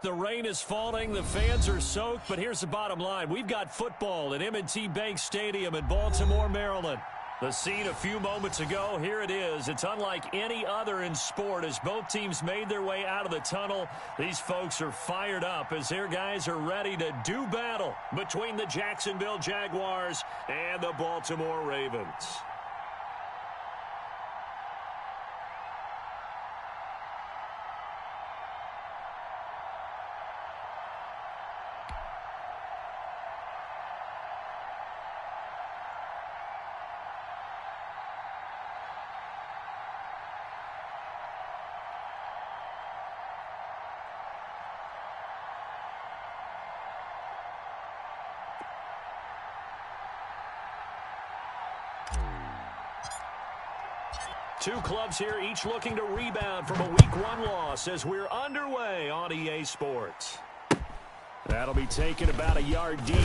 The rain is falling, the fans are soaked, but here's the bottom line. We've got football at M&T Bank Stadium in Baltimore, Maryland. The scene a few moments ago, here it is. It's unlike any other in sport as both teams made their way out of the tunnel. These folks are fired up as their guys are ready to do battle between the Jacksonville Jaguars and the Baltimore Ravens. Two clubs here, each looking to rebound from a Week 1 loss as we're underway on EA Sports. That'll be taken about a yard deep.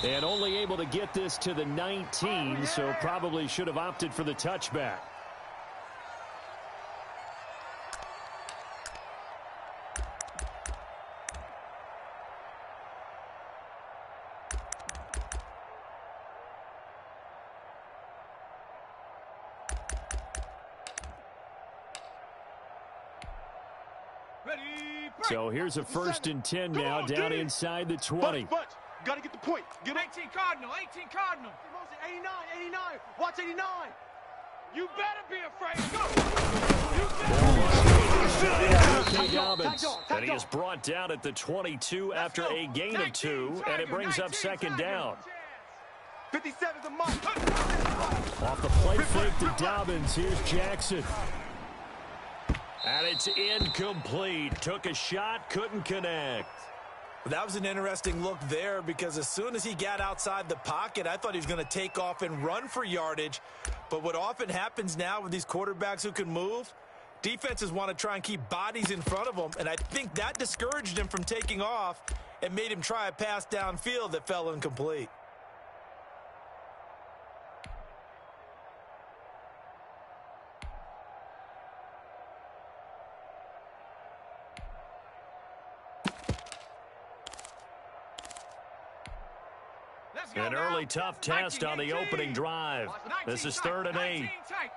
And only able to get this to the 19, so probably should have opted for the touchback. So here's a 1st and 10 now, down inside the 20. Got to get the point. Get 18 Cardinal, 18 Cardinal. 89, 89. Watch 89. You better be afraid. Go. And he is brought down at the 22 after a gain of 2, and it brings up 2nd down. 57's a mark. Off the play fake to Dobbins. Here's Jackson. And it's incomplete. Took a shot, couldn't connect. That was an interesting look there because as soon as he got outside the pocket, I thought he was going to take off and run for yardage. But what often happens now with these quarterbacks who can move, defenses want to try and keep bodies in front of them, and I think that discouraged him from taking off and made him try a pass downfield that fell incomplete. An early tough test on the opening drive. This is 3rd and 8. Check.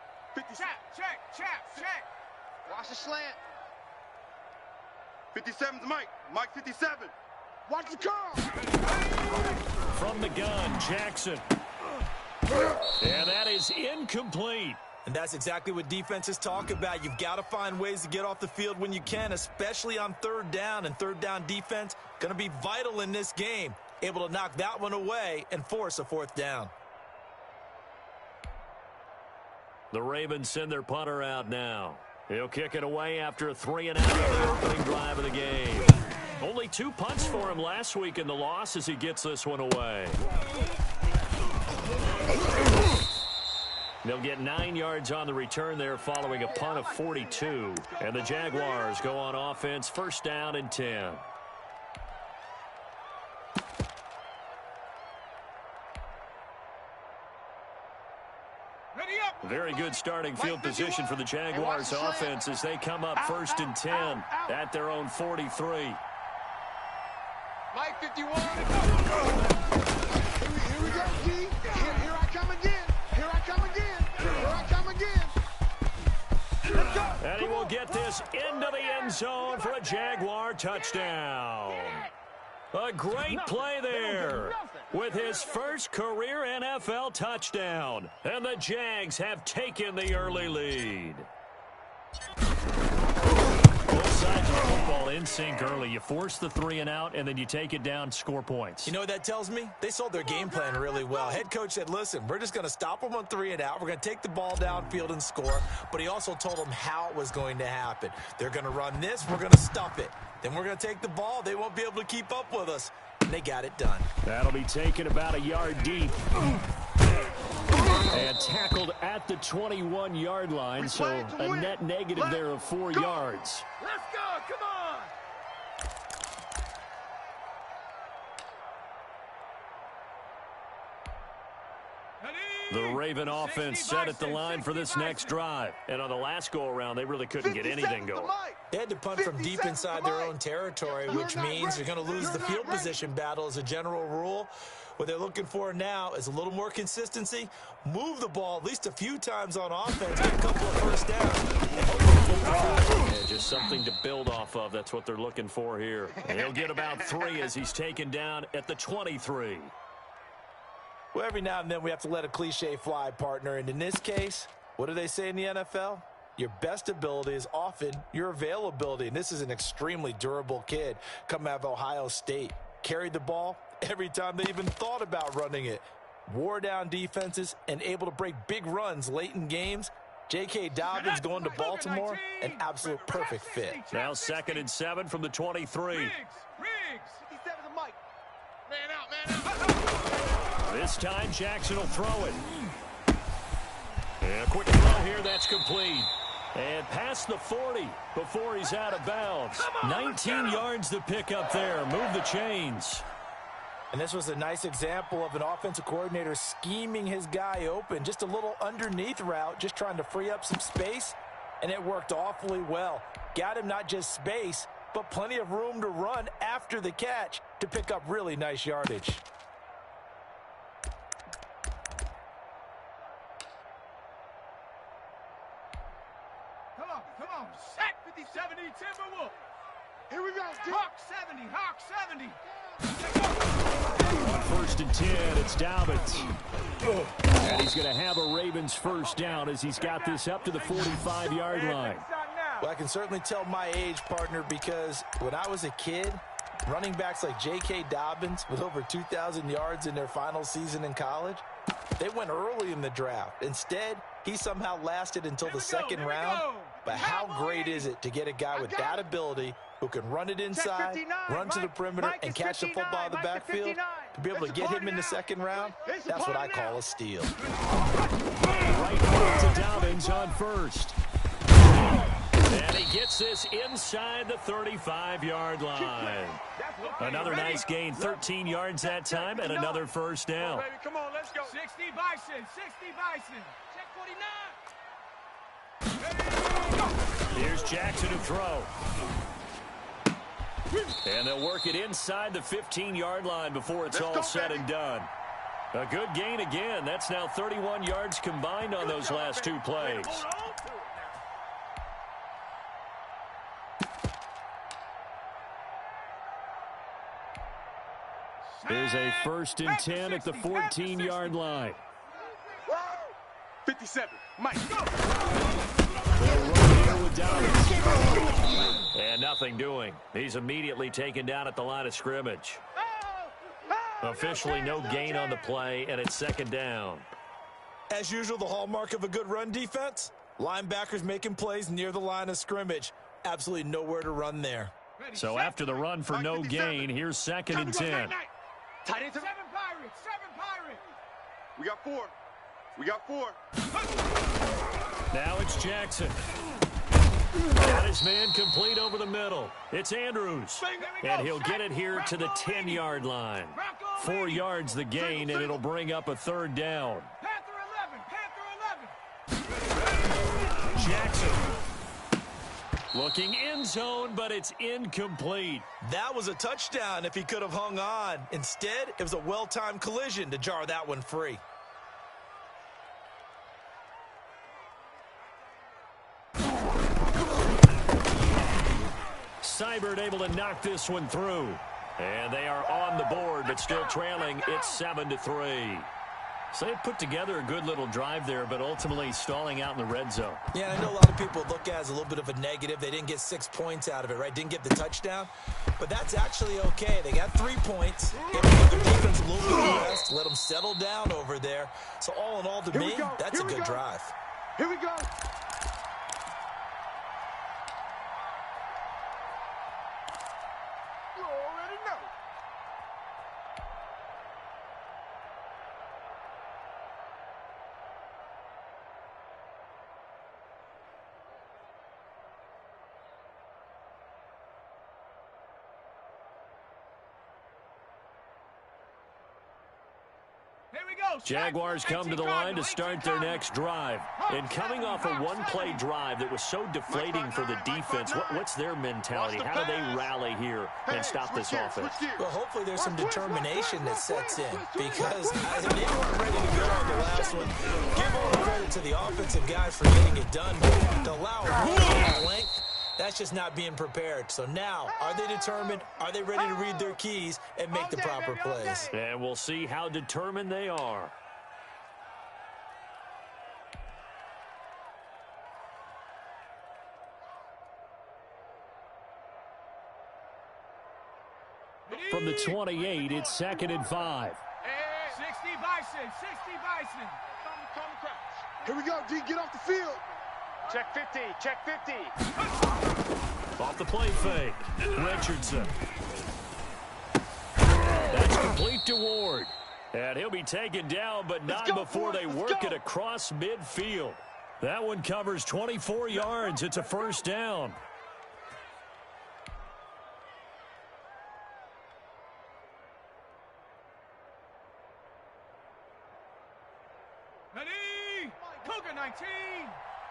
Watch the slant. 57's Mike. Mike 57. Watch the curl. From the gun, Jackson. And that is incomplete. And that's exactly what defenses talk about. You've got to find ways to get off the field when you can, especially on 3rd down. And 3rd down defense going to be vital in this game. Able to knock that one away and force a 4th down. The Ravens send their punter out now. He'll kick it away after a 3-and-out on the opening drive of the game. Only 2 punts for him last week in the loss as he gets this one away. They'll get 9 yards on the return there following a punt of 42. And the Jaguars go on offense, 1st down and 10. Very good starting field position for the Jaguars offense as they come up 1st and 10 at their own 43. Mike 51. Here we go, G. Here I come again. Here I come again. Here I come again. Let's go. And he will get this into the end zone for a Jaguar touchdown. A great play there with his first career NFL touchdown. And the Jags have taken the early lead. Both sides of the football in sync early. You force the 3-and-out, and then you take it down, score points. You know what that tells me? They sold their game plan really well. Head coach said, listen, we're just going to stop them on 3-and-out. We're going to take the ball downfield and score. But he also told them how it was going to happen. They're going to run this. We're going to stuff it. Then we're going to take the ball. They won't be able to keep up with us. And they got it done. That'll be taken about a yard deep. And tackled at the 21-yard line, so a net negative there of 4 yards. Let's go. Come on. Ready? The Raven offense set at the line for this next drive. And on the last go-around, they really couldn't get anything going. They had to punt from deep inside their own territory, which means you're going to lose the field position battle as a general rule. What they're looking for now is a little more consistency, move the ball at least a few times on offense, get a couple of first downs. Yeah, just something to build off of. That's what they're looking for here. And he'll get about 3 as he's taken down at the 23. Well, every now and then we have to let a cliche fly, partner. And in this case, what do they say in the NFL? Your best ability is often your availability. And this is an extremely durable kid coming out of Ohio State. Carried the ball every time they even thought about running it. Wore down defenses and able to break big runs late in games. J.K. Dobbins going to Baltimore, an absolute perfect fit. Now 2nd and 7 from the 23. Riggs. 57 the mic. Man out. This time Jackson will throw it. And a quick throw here, that's complete. And past the 40 before he's out of bounds. 19 yards to pick up there. Move the chains. And this was a nice example of an offensive coordinator scheming his guy open. Just a little underneath route, just trying to free up some space. And it worked awfully well. Got him not just space, but plenty of room to run after the catch to pick up really nice yardage. Come on. Sack 50-70 Timberwolf. Here we go. Hawk 70. On 1st and 10, it's Dobbins. And he's going to have a Ravens first down as he's got this up to the 45-yard line. Well, I can certainly tell my age, partner, because when I was a kid, running backs like J.K. Dobbins with over 2,000 yards in their final season in college, they went early in the draft. Instead, he somehow lasted until the second round. But how great is it to get a guy with that ability who can run it inside, run to the perimeter, and catch the football in the backfield? To be able to get him in the second round, that's what I call a steal. Right foot to Dobbins on 1st. And he gets this inside the 35-yard line. Another nice gain, 13 yards that time, and another first down. Come on, let's go. 60 Bison. Check 49. Here's Jackson to throw. And they'll work it inside the 15-yard line before it's all said and done. A good gain again. That's now 31 yards combined on those last 2 plays. Here's a 1st and 10 at the 14-yard line. 57, Mike. They'll run here with Dobbins. And nothing doing. He's immediately taken down at the line of scrimmage. Officially no gain on the play, and it's 2nd down. As usual, the hallmark of a good run defense, linebackers making plays near the line of scrimmage. Absolutely nowhere to run there. So after the run for no gain, here's 2nd and 10. Tight end. 7 Pirates. We got four. Now it's Jackson. Got his man complete over the middle. It's Andrews. And he'll get it here to the 10-yard line. 4 yards the gain, and it'll bring up a 3rd down. Panther 11. Jackson. Looking end zone, but it's incomplete. That was a touchdown if he could have hung on. Instead, it was a well-timed collision to jar that one free. Seibert able to knock this one through. And they are on the board, but still trailing. It's 7-3. So they put together a good little drive there, but ultimately stalling out in the red zone. Yeah, I know a lot of people look at it as a little bit of a negative. They didn't get 6 points out of it, right? Didn't get the touchdown. But that's actually okay. They got 3 points. Gave the defense a little bit of rest. Let them settle down over there. So all in all, to me, that's a good drive. Here we go. You already know. Here we go. Jaguars come to the line to start their next drive. And coming off a one-play drive that was so deflating for the defense, what's their mentality? How do they rally here and stop this offense? Well, hopefully there's some determination that sets in because they weren't ready to go on the last one. Give all the credit to the offensive guys for getting it done, but to allow a run length, that's just not being prepared. So now, are they determined? Are they ready to read their keys and make the proper plays? And we'll see how determined they are. From the 28, it's 2nd and 5. 60 Bison, 60 Bison. Here we go, D, get off the field. Check 50, check 50. Off the play fake, Richardson. That's complete to Ward. And he'll be taken down, but not before they work it across midfield. That one covers 24 yards. It's a first down. Ready? Cougar 19.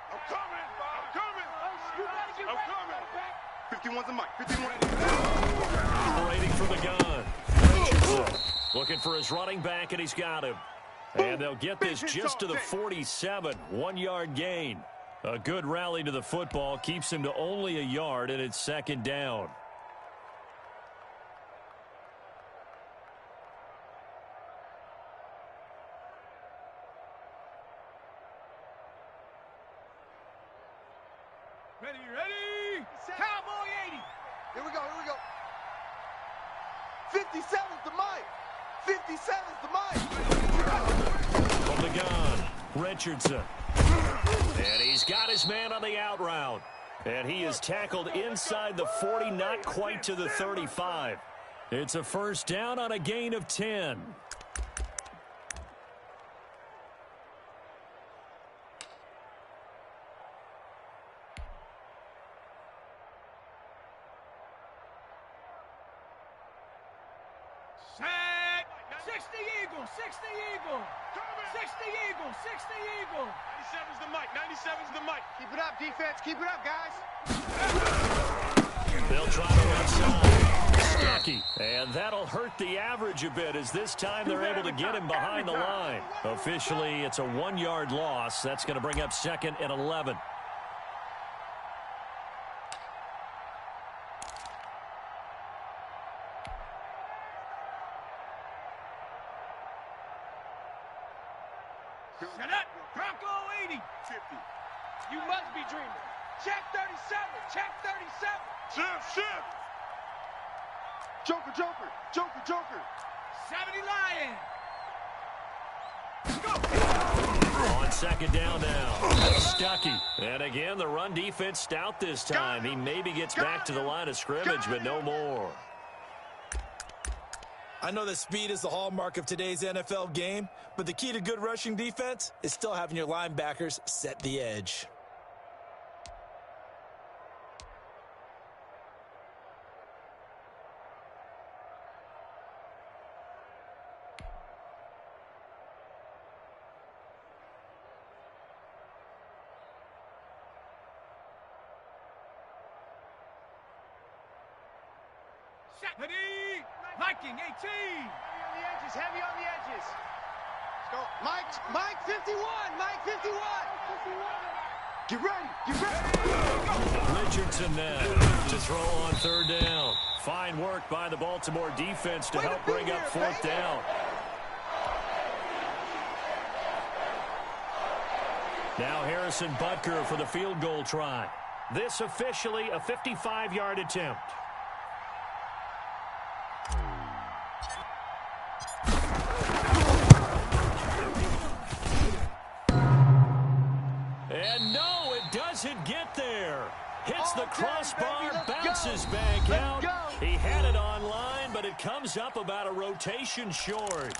I'm coming. I'm coming. 51's a mic. 51. Operating from the gun. Richardson looking for his running back, and he's got him. And they'll get this just to the 47. 1-yard gain. A good rally to the football keeps him to only a yard, and it's 2nd down. Ready? Cowboy 80. Here we go. 57's the mic. 57's the mic. From the gun, Richardson. And he's got his man on the out route. And he is tackled inside the 40, not quite to the 35. It's a first down on a gain of 10. Set. 60 Eagle. 60 Eagle. 60 Eagle. 60 Eagle. 97's the mic. 97's the mic. Keep it up, defense. Keep it up, guys. They'll try to outside. Stuckey. And that'll hurt the average a bit as this time they're able to get him behind the line. Officially, it's a 1-yard loss. That's going to bring up 2nd and 11. Set up. Bronco 80. 50. You must be dreaming. Check 37. Check 37. Shift. Joker. 70 Lion. Go. On 2nd down now. Stuckey. And again, the run defense stout this time. He maybe gets back to the line of scrimmage, but no more. I know that speed is the hallmark of today's NFL game, but the key to good rushing defense is still having your linebackers set the edge. Ready? Viking 18. Heavy on the edges. Let's go. Mike 51. Mike 51. Get ready. Richardson now to throw on 3rd down. Fine work by the Baltimore defense to help bring up 4th down. Now Harrison Butker for the field goal try. This officially a 55-yard attempt. And no, it doesn't get there. Hits the crossbar, bounces back out. He had it online, but it comes up about a rotation short.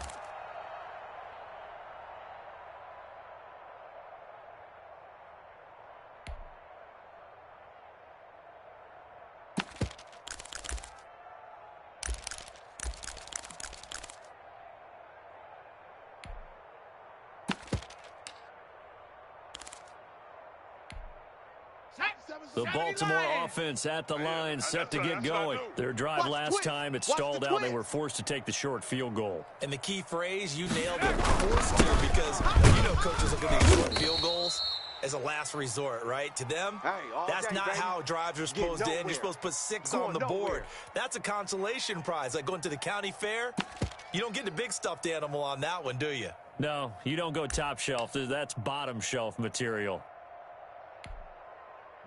The Baltimore offense at the line, set to get going. Their drive last time, it stalled out. They were forced to take the short field goal. And the key phrase, you nailed it, forced to, because you know coaches look at these short field goals as a last resort, right? To them, that's not how drives are supposed to end. You're supposed to put 6 on the board. That's a consolation prize. Like going to the county fair, you don't get the big stuffed animal on that one, do you? No, you don't go top shelf. That's bottom shelf material.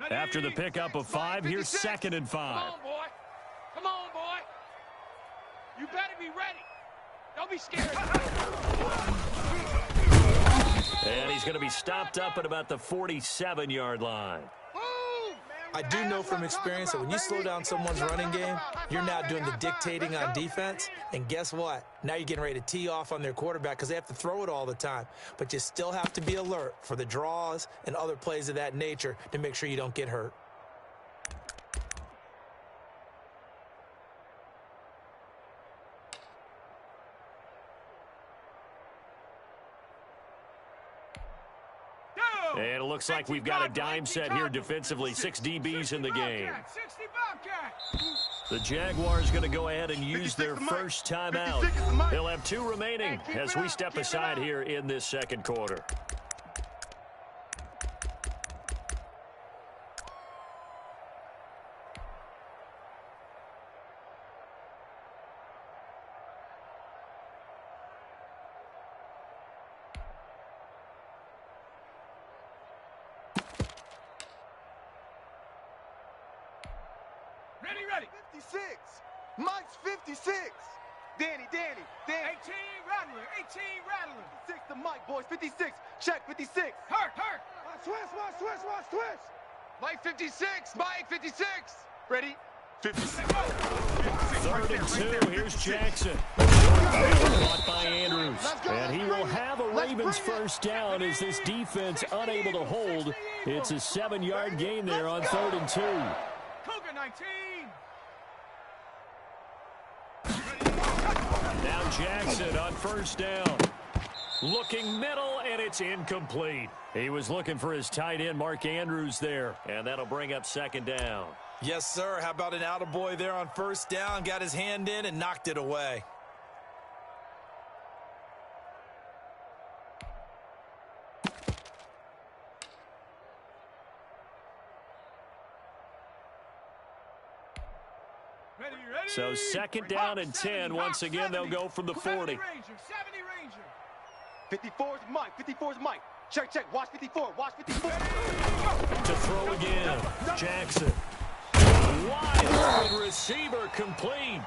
After the pickup of 5, here's 2nd and 5. Come on, boy. Come on, boy. You better be ready. Don't be scared. And he's going to be stopped up at about the 47-yard line. I do know from experience that when you slow down someone's running game, you're now doing the dictating on defense. And guess what? Now you're getting ready to tee off on their quarterback because they have to throw it all the time. But you still have to be alert for the draws and other plays of that nature to make sure you don't get hurt. And it looks like we've got a dime set here defensively. 6 DBs in the game. The Jaguars going to go ahead and use their first timeout. They'll have 2 remaining as we step aside here in this second quarter. Ready. 56. Mike's 56. Danny. 18 Rattler. 56 to Mike, boys. 56. Check, 56. Hurt. Watch, twist. Mike 56. Mike 56. Ready? 56. 3rd and 2. Here's Jackson. Caught by Andrews. And he will have a Ravens first down as this defense unable to hold. It's a 7-yard gain there on 3rd and 2. Cougar 19. Now Jackson on first down. Looking middle, and it's incomplete. He was looking for his tight end, Mark Andrews, there. And that'll bring up 2nd down. Yes, sir. How about an attaboy there on first down? Got his hand in and knocked it away. So 2nd down and 10. Once again, they'll go from the 40. 54's Mike. Check. Watch 54. To throw again. Jackson. Wide open receiver complete.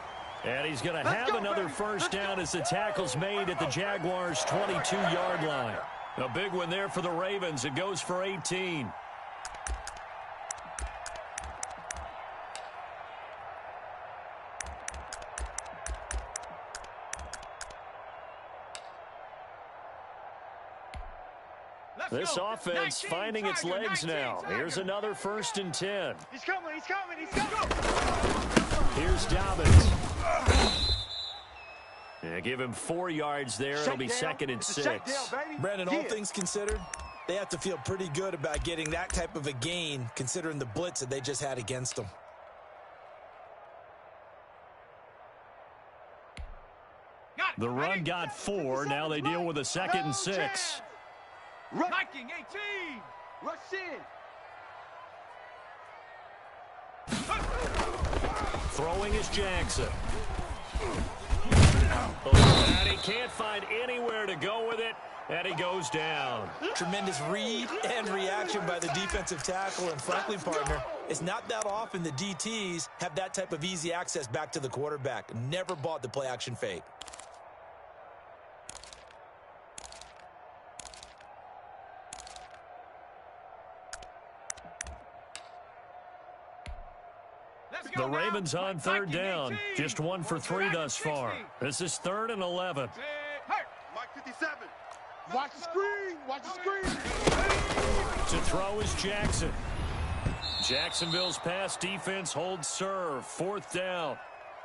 And he's going to have another first down as the tackle's made at the Jaguars' 22-yard line. A big one there for the Ravens. It goes for 18. This offense finding its legs now. Here's another 1st and 10. He's coming. Here's Dobbins. Yeah, give him 4 yards there. It'll be 2nd and 6. Brandon, all things considered, they have to feel pretty good about getting that type of a gain, considering the blitz that they just had against them. The run got 4. Now they deal with a 2nd and 6. Viking 18. Rush in. Throwing is Jackson. And he can't find anywhere to go with it, and he goes down. Tremendous read and reaction by the defensive tackle, and frankly, partner, it's not that often the DTs have that type of easy access back to the quarterback. Never bought the play-action fake. The Ravens on 3rd down. Just 1 for 3 thus far. This is 3rd and 11. Mike 57. Watch the screen. To throw is Jackson. Jacksonville's pass defense holds serve. 4th down.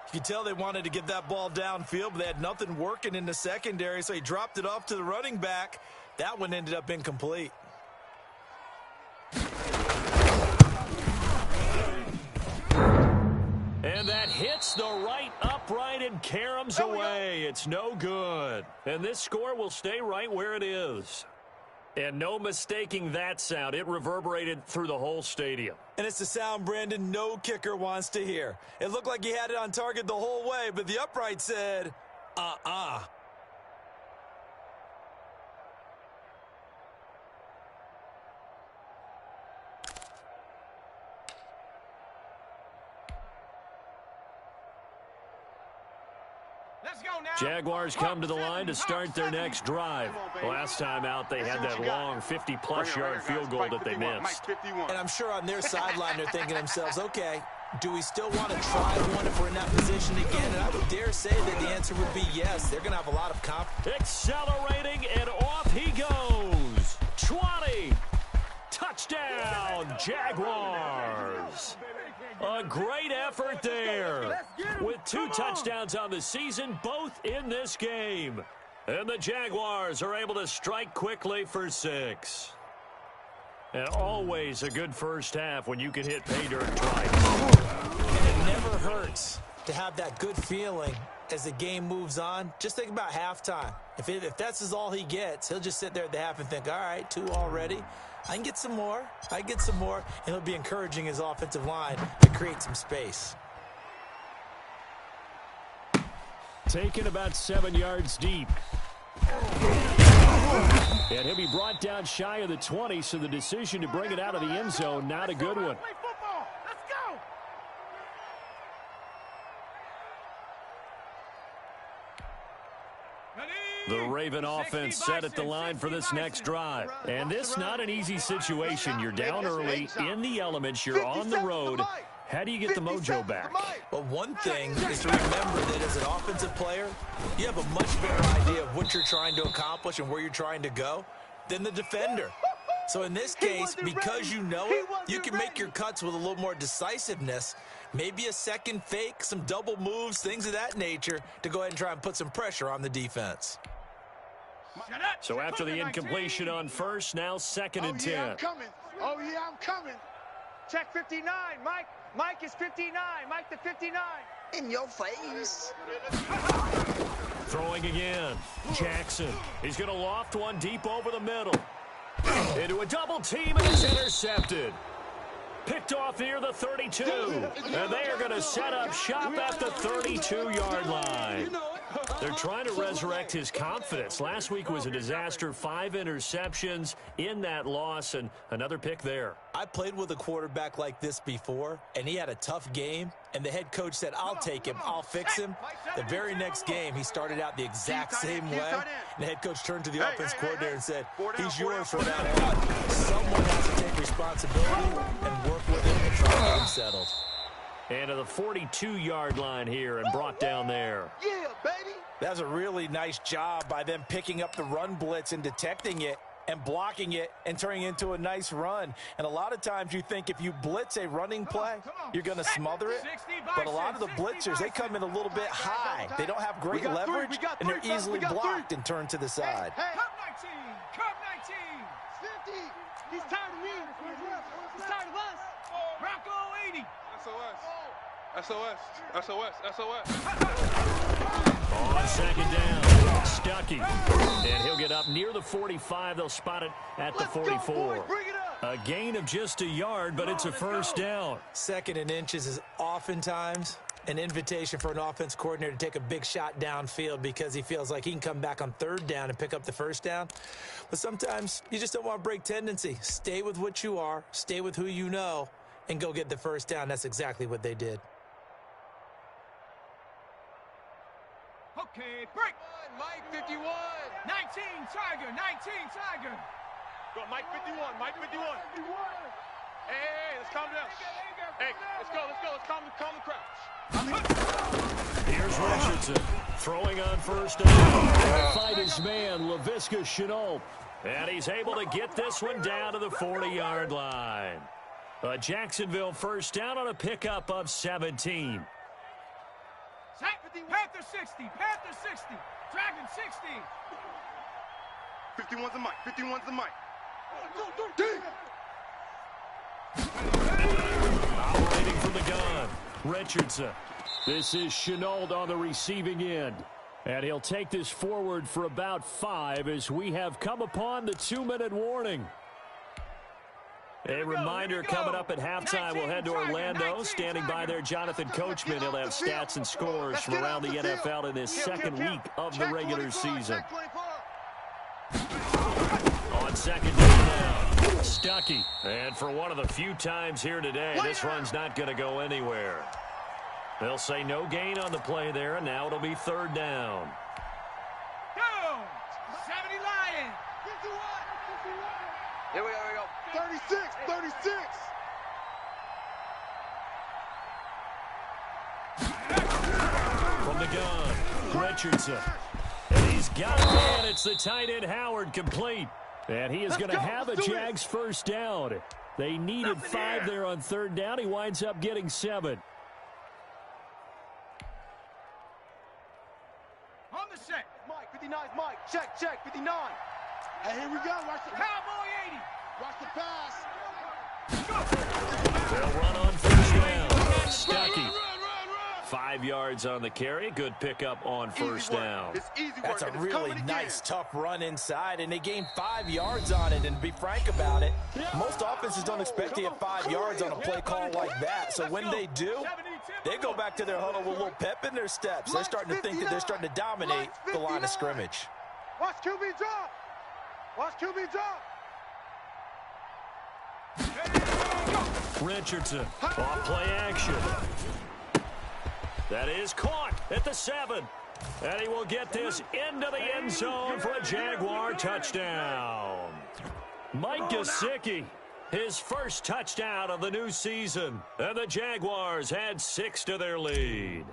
You can tell they wanted to get that ball downfield, but they had nothing working in the secondary, so he dropped it off to the running back. That one ended up incomplete. And that hits the right upright and caroms away. It's no good. And this score will stay right where it is. And no mistaking that sound. It reverberated through the whole stadium. And it's the sound, Brandon, no kicker wants to hear. It looked like he had it on target the whole way, but the upright said, uh-uh. Jaguars come to the line to start their next drive. Last time out, they had that long 50-plus yard field goal that they missed. And I'm sure on their sideline they're thinking to themselves, okay, do we still want to try one if we're in that position again? And I would dare say that the answer would be yes. They're going to have a lot of confidence. Accelerating, and off he goes. 20. Touchdown, Jaguars. A great effort there. With 2 touchdowns on the season, both in this game. And the Jaguars are able to strike quickly for 6. And always a good first half when you can hit pay dirt twice. And it never hurts to have that good feeling as the game moves on. Just think about halftime. If that's all he gets, he'll just sit there at the half and think, all right, 2 already. I can get some more. And he'll be encouraging his offensive line to create some space. Taken about 7 yards deep. And he'll be brought down shy of the 20, so the decision to bring it out of the end zone, not a good one. The Raven offense set at the line for this next drive. And this not an easy situation. You're down early, in the elements, you're on the road. How do you get the mojo back? Well, one thing is to remember that as an offensive player, you have a much better idea of what you're trying to accomplish and where you're trying to go than the defender. So in this case, because you know it, you can make your cuts with a little more decisiveness, maybe a second fake, some double moves, things of that nature, to go ahead and try and put some pressure on the defense. So after the incompletion on first, now 2nd and 10. I'm coming. Oh, yeah, I'm coming. Check 59, Mike. Mike is 59. Mike the 59. In your face. Throwing again. Jackson. He's going to loft one deep over the middle. Into a double team, and it's intercepted. Picked off near the 32. And they are going to set up shop at the 32-yard line. They're trying to resurrect his confidence. Last week was a disaster. 5 interceptions in that loss, and another pick there. I played with a quarterback like this before, and he had a tough game, and the head coach said, I'll take him, I'll fix him. The very next game, he started out the exact same way, and the head coach turned to the offense coordinator and said, he's yours from that on. Someone has to take responsibility and work with him and try to get him settled. And to the 42-yard line here and brought down there. Yeah, baby. That was a really nice job by them picking up the run blitz and detecting it and blocking it and turning it into a nice run. And a lot of times you think if you blitz a running play, you're going to smother it. But a lot of the blitzers, they come in a little bit high. They don't have great leverage, and they're easily blocked and turned to the side. Cup 19. Cup 19. 50. He's tired of me. He's tired of us. Bronco 80. SOS. On 2nd down, Stuckey. And he'll get up near the 45. They'll spot it at the 44. A gain of just a yard, but it's a first down. 2nd and inches is oftentimes an invitation for an offense coordinator to take a big shot downfield because he feels like he can come back on 3rd down and pick up the first down. But sometimes you just don't want to break tendency. Stay with what you are, stay with who you know, and go get the first down. That's exactly what they did. Okay, break. Mike 51. 19, Tiger. 19, Tiger. Go, Mike 51. Mike 51. Hey, let's calm down. Hey, let's go. Let's calm the crouch. Here's Richardson throwing on first down. He'll fight his man, Laviska Shenault. And he's able to get this one down to the 40-yard line. A Jacksonville first down on a pickup of 17. Panther 60. Panther 60. Dragon 60. 51's the mic. 51's the mic. Operating from the gun. Richardson. This is Chenault on the receiving end. And he'll take this forward for about 5 as we have come upon the 2-minute warning. A reminder coming up at halftime. We'll head to Orlando. Standing by there, Jonathan Coachman. He'll have stats and scores from around the NFL in this second week of the regular season. On second down now, Stuckey. And for one of the few times here today, this run's not going to go anywhere. They'll say no gain on the play there, and now it'll be third down. Go! 70 Lions! Here we go. 36. From the gun, Richardson. And he's got it, man. It's the tight end, Howard, complete. And he is going to have a Jags first down. They needed 5 there on third down. He winds up getting 7. On the set. Mike, 59, Mike. Check, 59. And here we go. Watch the Cowboy 80. Watch the pass. They'll run on first down. Stuckey. 5 yards on the carry. Good pickup on first down. That's a really nice, tough run inside, and they gained 5 yards on it. And to be frank about it, most offenses don't expect to get 5 yards on a play call like that. So when they do, they go back to their huddle with a little pep in their steps. They're starting to think that they're starting to dominate the line of scrimmage. Watch QB drop. Richardson, off play action. That is caught at the 7. And he will get this into the end zone for a Jaguar touchdown. Mike Gesicki, his first touchdown of the new season. And the Jaguars had 6 to their lead.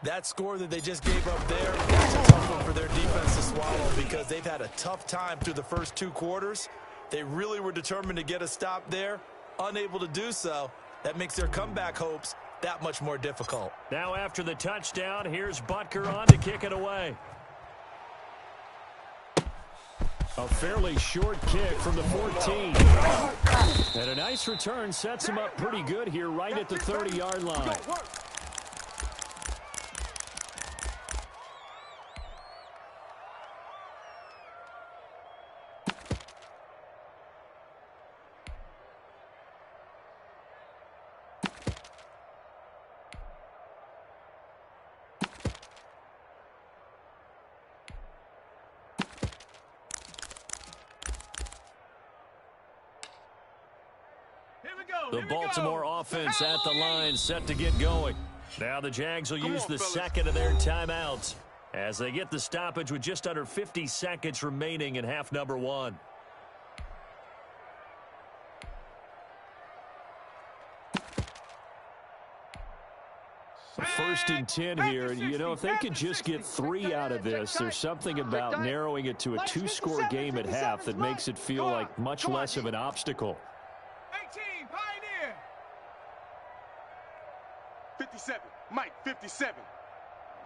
That score that they just gave up there, that's a tough one for their defense to swallow because they've had a tough time through the first 2 quarters. They really were determined to get a stop there, unable to do so. That makes their comeback hopes that much more difficult. Now after the touchdown, here's Butker on to kick it away. A fairly short kick from the 14. And a nice return sets him up pretty good here right at the 30-yard line. The Baltimore offense at the line, set to get going. Now the Jags will use the second of their timeouts as they get the stoppage with just under 50 seconds remaining in half number 1. First and 10 here. You know, if they could just get 3 out of this, there's something about narrowing it to a 2-score game at half that makes it feel like much less of an obstacle. 57. Mike, 57.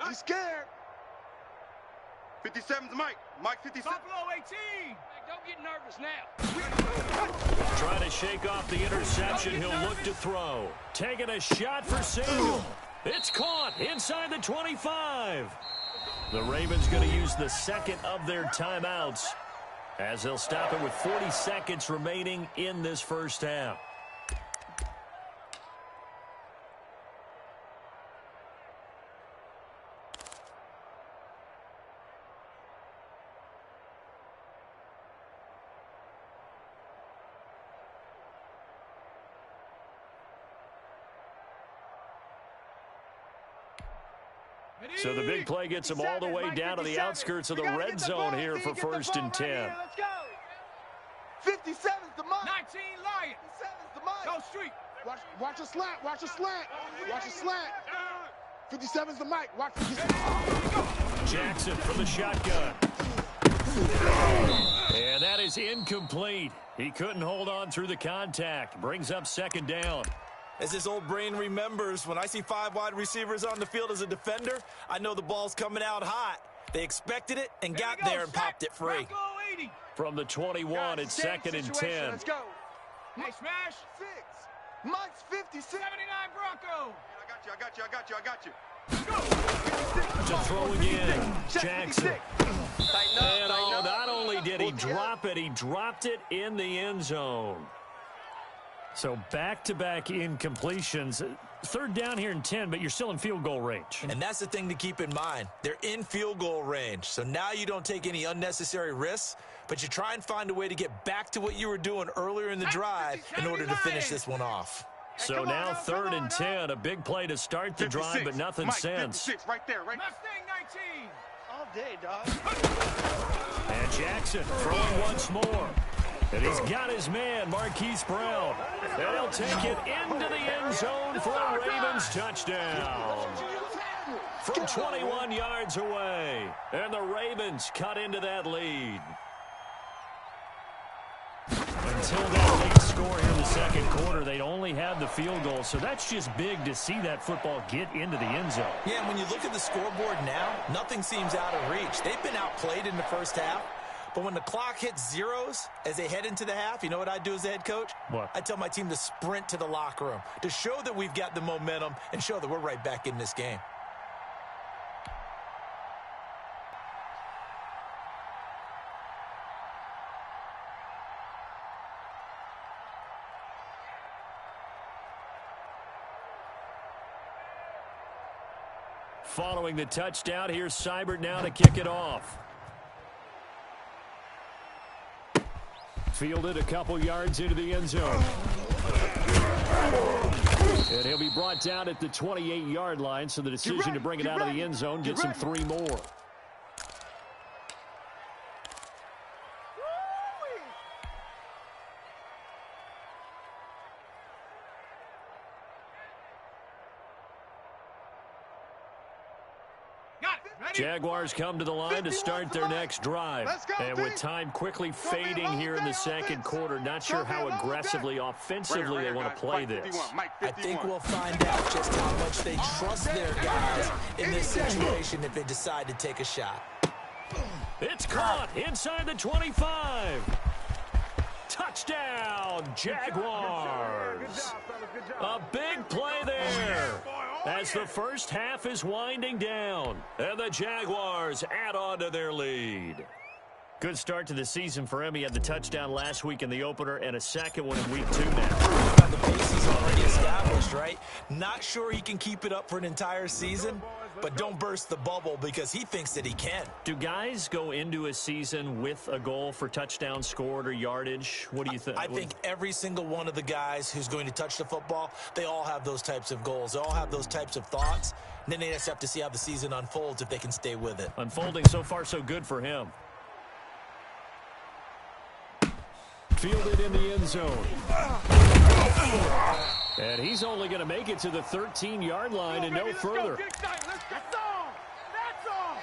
He's scared. 57's Mike. Mike, 57. Buffalo 18. Don't get nervous now. Trying to shake off the interception. He'll look to throw. Taking a shot for Samuel. It's caught inside the 25. The Ravens going to use the second of their timeouts as they'll stop it with 40 seconds remaining in this first half. So the big play gets them all the way down to the outskirts of the red zone here for first and 10. Let's go. 57's the Mike. 19 Lions. 57's the Mike. Go street. Watch a slant. Watch a slant. 57's the Mike. Watch 57. Jackson from the shotgun. And that is incomplete. He couldn't hold on through the contact. Brings up second down. As his old brain remembers, when I see 5 wide receivers on the field as a defender, I know the ball's coming out hot. They expected it and got there and popped it free. From the 21, it's second and 10. Let's go. Hey, smash. 6. Mike's 56. 79 Bronco. got you. To throw again, Jackson. And not only did he drop it, he dropped it in the end zone. So back-to-back incompletions. Third down here and 10, but you're still in field goal range. And that's the thing to keep in mind. They're in field goal range. So now you don't take any unnecessary risks, but you try and find a way to get back to what you were doing earlier in the drive in order to finish this one off. So now third and 10, a big play to start the drive, but nothing since. 56, right there, right. Mustang 19. All day, dog. And Jackson throwing once more. And he's got his man, Marquise Brown. And he'll take it into the end zone for a Ravens touchdown. From 21 yards away. And the Ravens cut into that lead. Until that late score here in the second quarter, they'd only had the field goal. So that's just big to see that football get into the end zone. Yeah, and when you look at the scoreboard now, nothing seems out of reach. They've been outplayed in the first half. But when the clock hits zeros as they head into the half, you know what I do as the head coach? What? I tell my team to sprint to the locker room to show that we've got the momentum and show that we're right back in this game. Following the touchdown, here's Seibert now to kick it off. Fielded a couple yards into the end zone. And he'll be brought down at the 28-yard line, so the decision to bring it out of the end zone gets him 3 more. Jaguars come to the line to start their next drive. And with time quickly fading here in the second quarter, not sure how aggressively, offensively they want to play this. I think we'll find out just how much they trust their guys in this situation if they decide to take a shot. It's caught inside the 25. Touchdown, Jaguars. A big play there as the first half is winding down, and the Jaguars add on to their lead. Good start to the season for him. He had the touchdown last week in the opener and a second one in week 2 now. The pace is already established, right? Not sure he can keep it up for an entire season, but don't burst the bubble because he thinks that he can. Do guys go into a season with a goal for touchdown scored or yardage? What do you think? I think every single one of the guys who's going to touch the football, they all have those types of goals. They all have those types of thoughts. And then they just have to see how the season unfolds if they can stay with it. Unfolding so far so good for him. Fielded in the end zone. And he's only going to make it to the 13-yard line and no further. That's all. That's all.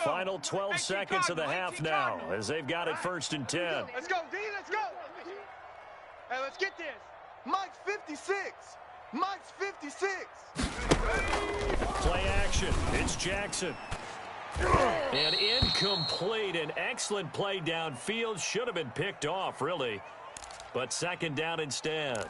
Final 12 seconds of the half now as they've got it 1st and 10. Let's go, D, let's go. Hey, let's get this. Mike's 56. Mike's 56. Play action. It's Jackson. And incomplete. An excellent play downfield. Should have been picked off, really. But second down instead.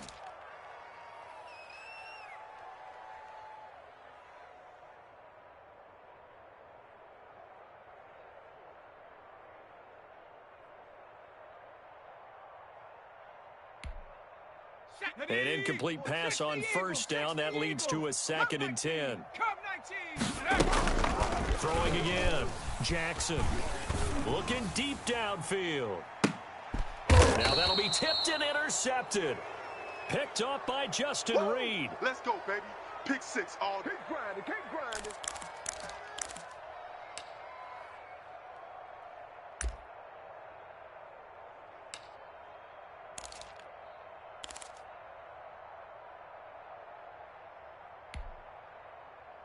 An incomplete pass on 1st down. That leads to a 2nd and 10. Throwing again. Jackson looking deep downfield. Now that'll be tipped and intercepted. Picked up by Justin Reed. Let's go, baby. Pick 6 all day. Keep grinding.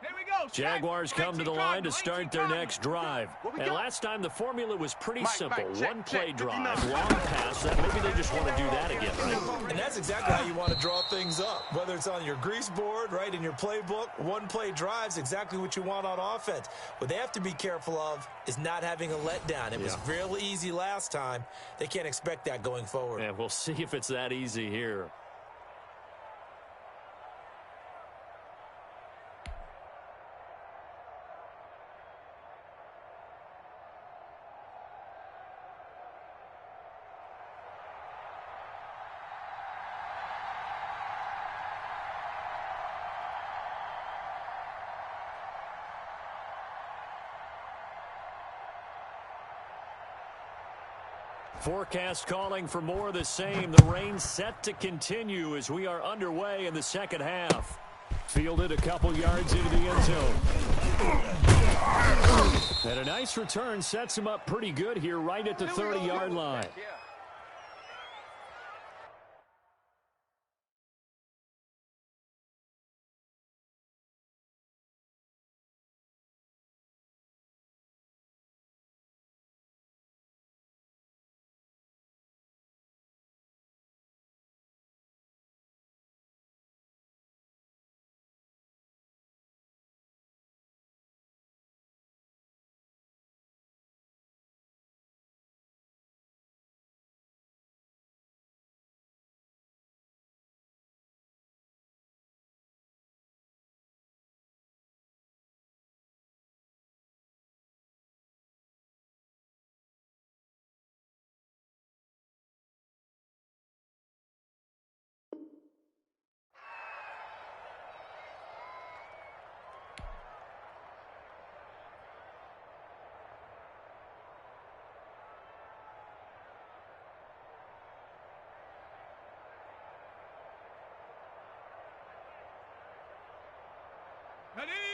Here we go. Jaguars come to the line to start their next drive. And last time the formula was pretty simple. One-play drive, long pass. That maybe they just want to do that again, right? And that's exactly how you want to draw things up. Whether it's on your grease board, right, in your playbook, one-play drive's exactly what you want on offense. What they have to be careful of is not having a letdown. It was real easy last time. They can't expect that going forward. And we'll see if it's that easy here. Forecast calling for more of the same. The rain set to continue as we are underway in the second half. Fielded a couple yards into the end zone. And a nice return sets him up pretty good here right at the 30-yard line.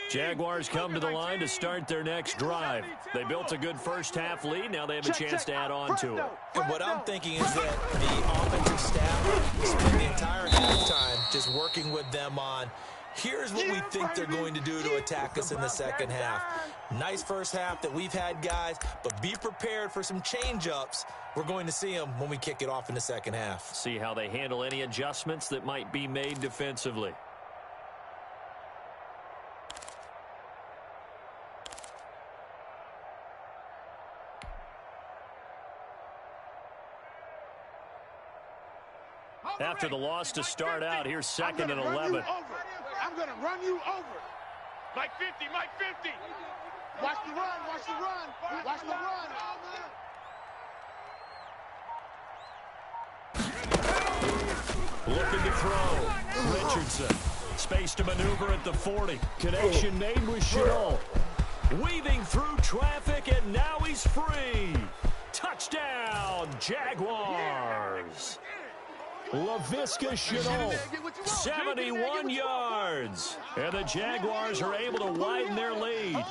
Jaguars come to the line to start their next drive. They built a good first-half lead. Now they have a chance to add on to it. And what I'm thinking is that the offensive staff spent the entire halftime just working with them on, here's what we think they're going to do to attack us in the second half. Nice first half that we've had, guys, but be prepared for some change-ups. We're going to see them when we kick it off in the second half. See how they handle any adjustments that might be made defensively. After the loss to start out, here's second and 11. I'm going to run you over. Mike 50, Mike 50. Watch the run, watch the run, watch the run. Looking to throw. Richardson. Space to maneuver at the 40. Connection made with Chenault. Weaving through traffic, and now he's free. Touchdown, Jaguars. LaVisca Chenault, 71 yards. And the Jaguars are able to widen their lead.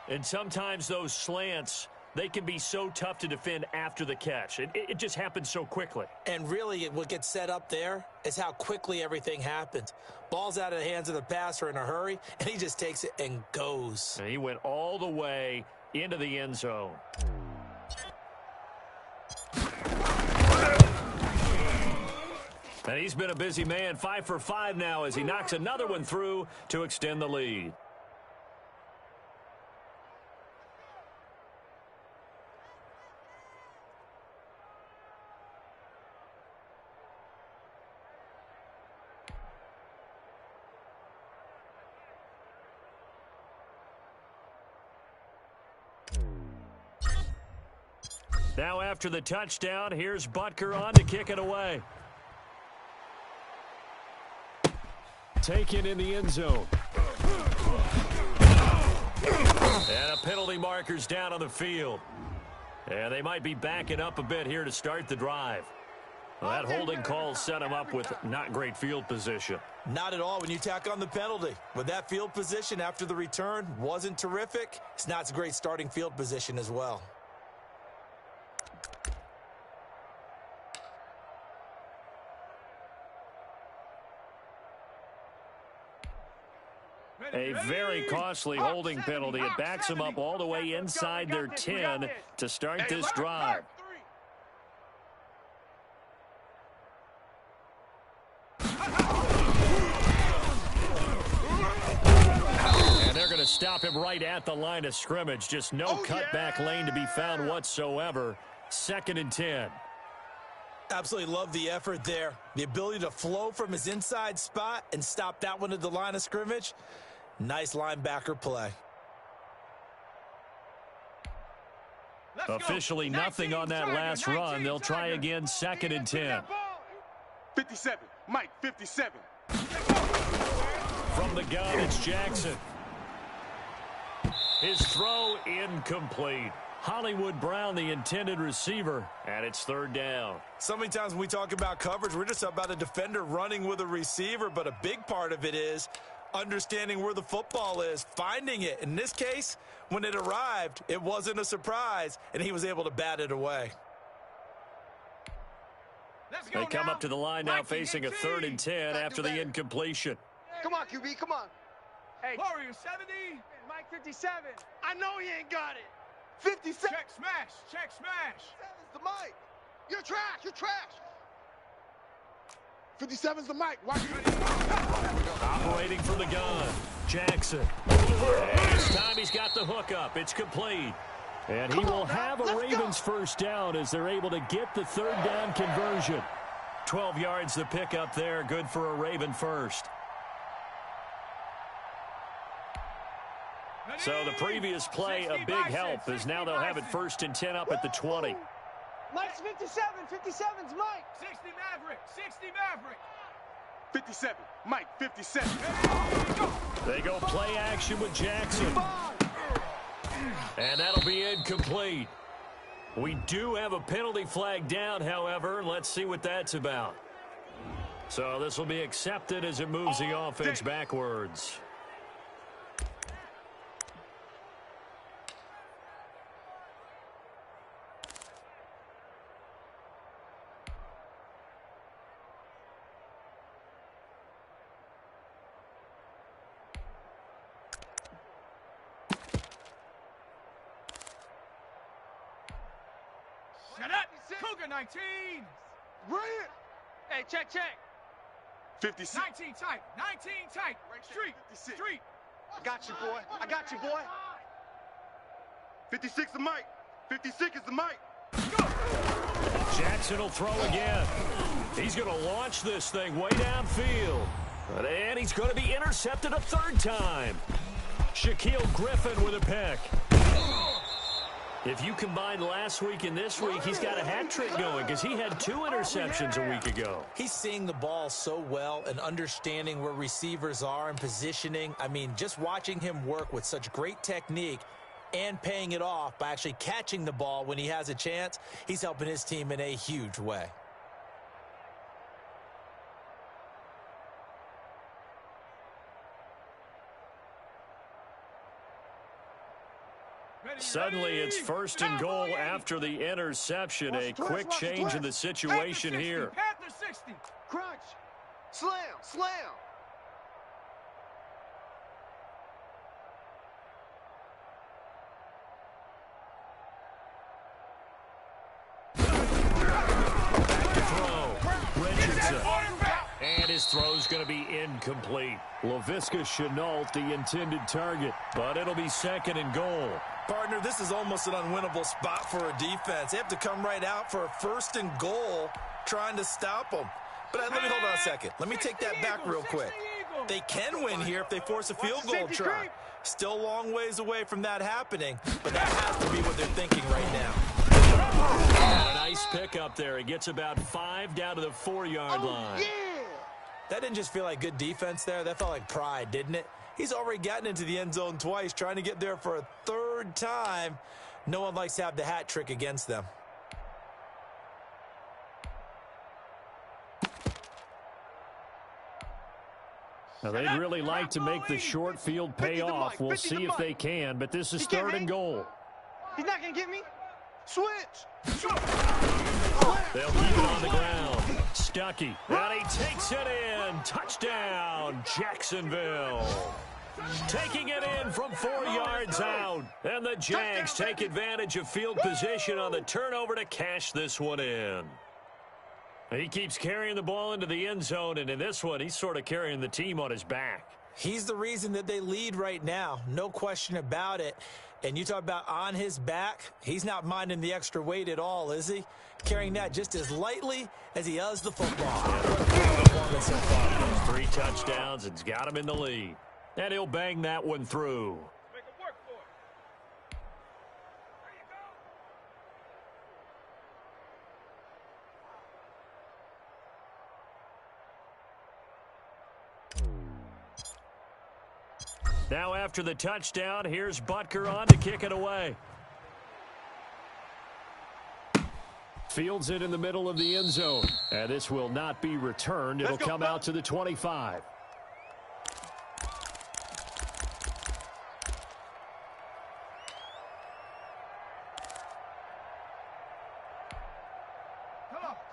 And sometimes those slants, they can be so tough to defend after the catch. It just happens so quickly. And really, what gets set up there is how quickly everything happens. Ball's out of the hands of the passer in a hurry, and he just takes it and goes. And he went all the way into the end zone. And he's been a busy man, 5 for 5 now as he knocks another one through to extend the lead. Now after the touchdown, here's Butker on to kick it away. Taken in the end zone. And a penalty marker's down on the field. And they might be backing up a bit here to start the drive. Well, that holding call set him up with not great field position. Not at all when you tack on the penalty. With that field position after the return wasn't terrific, it's not a great starting field position as well. A very costly holding penalty. It backs them up all the way inside their 10 to start this drive. And they're going to stop him right at the line of scrimmage. Just no cutback lane to be found whatsoever. 2nd and 10. Absolutely love the effort there. The ability to flow from his inside spot and stop that one at the line of scrimmage. Nice linebacker play. Officially nothing on that last run. They'll try again, 2nd and 10. 57. Mike, 57. From the gun, it's Jackson. His throw incomplete. Hollywood Brown, the intended receiver, and it's 3rd down. So many times when we talk about coverage, we're just about a defender running with a receiver, but a big part of it is understanding where the football is, finding it. In this case, when it arrived, it wasn't a surprise, and he was able to bat it away. They come up to the line now facing a 3rd and 10 after the incompletion. Come on, QB, come on. Hey, Warrior 70. Mike 57. I know he ain't got it. 57. Check smash. Check smash. 57's the mic. You're trash. You're trash. 57's the mic. Watch Operating from the gun, Jackson. And this time he's got the hook up. It's complete. And he will have a Ravens first down as they're able to get the 3rd down conversion. 12 yards the pickup there. Good for a Raven first. So the previous play, a big help, as now they'll have it 1st and 10 up at the 20. Mike's 57. 57's Mike. 60 Maverick. 60 Maverick. 57. Mike, 57. They go play action with Jackson. And that'll be incomplete. We do have a penalty flag down, however. Let's see what that's about. So this will be accepted as it moves the offense backwards. Shut up. Cougar 19. Brilliant. Hey, check. 56. 19 tight. 19 tight. Street. 56. Street. I got you, boy. I got you, boy. 56 the mic. 56 is the mic. Jackson will throw again. He's going to launch this thing way downfield. And he's going to be intercepted a 3rd time. Shaquille Griffin with a pick. If you combine last week and this week, he's got a hat trick going because he had 2 interceptions a week ago. He's seeing the ball so well and understanding where receivers are and positioning. I mean, just watching him work with such great technique and paying it off by actually catching the ball when he has a chance, he's helping his team in a huge way. Suddenly, it's 1st and goal after the interception. A quick change in the situation here. Panther 60. Crunch. Slam. Slam. And his throw's going to be incomplete. Laviska Chenault, the intended target, but it'll be 2nd and goal. Partner, this is almost an unwinnable spot for a defense. They have to come right out for a 1st and goal trying to stop them. But let me hold on a second. Let me take that back real quick. They can win here if they force a field goal try. Still a long ways away from that happening, but that has to be what they're thinking right now. And a nice pickup there. He gets about 5 down to the 4-yard line. Yeah. That didn't just feel like good defense there. That felt like pride, didn't it? He's already gotten into the end zone twice, trying to get there for a 3rd time. No one likes to have the hat trick against them. Now, they'd really like to make the short field pay off. We'll see if they can, but this is 3rd and goal. He's not going to get me. Switch. They'll keep it on the ground. Stuckey. And he takes it in. Touchdown, Jacksonville. Taking it in from 4 yards out. And the Jags take advantage of field position on the turnover to cash this one in. He keeps carrying the ball into the end zone, and in this one, he's sort of carrying the team on his back. He's the reason that they lead right now, no question about it. And you talk about on his back, he's not minding the extra weight at all, is he? Carrying that just as lightly as he does the football. Performance so far. 3 touchdowns, and it's got him in the lead. And he'll bang that one through. Make it work for it. There you go. Now after the touchdown, here's Butker on to kick it away. Fields it in the middle of the end zone. And this will not be returned. It'll come out to the 25.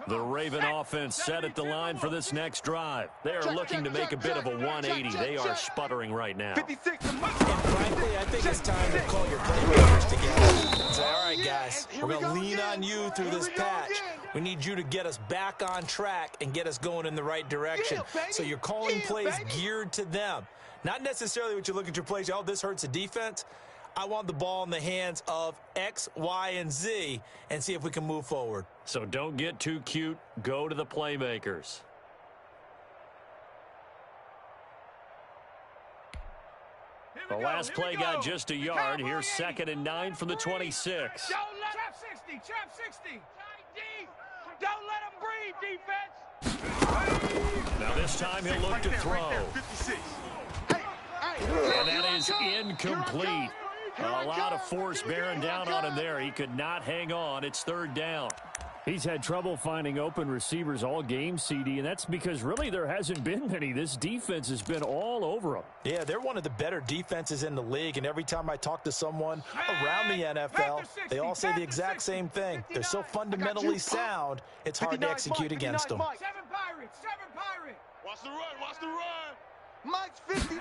The Raven offense set at the line for this next drive. They are looking to make a bit of a 180. They are sputtering right now. 56. And frankly, I think it's time to call your playmakers together. Say, all right, guys, we're going to lean on you through this patch. We need you to get us back on track and get us going in the right direction. So you're calling plays geared to them. Not necessarily what you look at your plays, oh, this hurts the defense. I want the ball in the hands of X, Y, and Z and see if we can move forward. So don't get too cute. Go to the playmakers. The last play got just a yard. Here's 2nd and 9 from the 26. Don't let trap 60, trap 60. Don't let him breathe, defense. Now this time he'll look to throw. 56. And that is incomplete. A lot of force bearing down on him there. He could not hang on. It's 3rd down. He's had trouble finding open receivers all game, CD, and that's because really there hasn't been many. This defense has been all over him. Yeah, they're one of the better defenses in the league, and every time I talk to someone around the NFL, they all say the exact same thing. They're so fundamentally sound, it's hard to execute against them. 7 Pirates, 7 Pirates. Watch the run, watch the run. Mike's 50.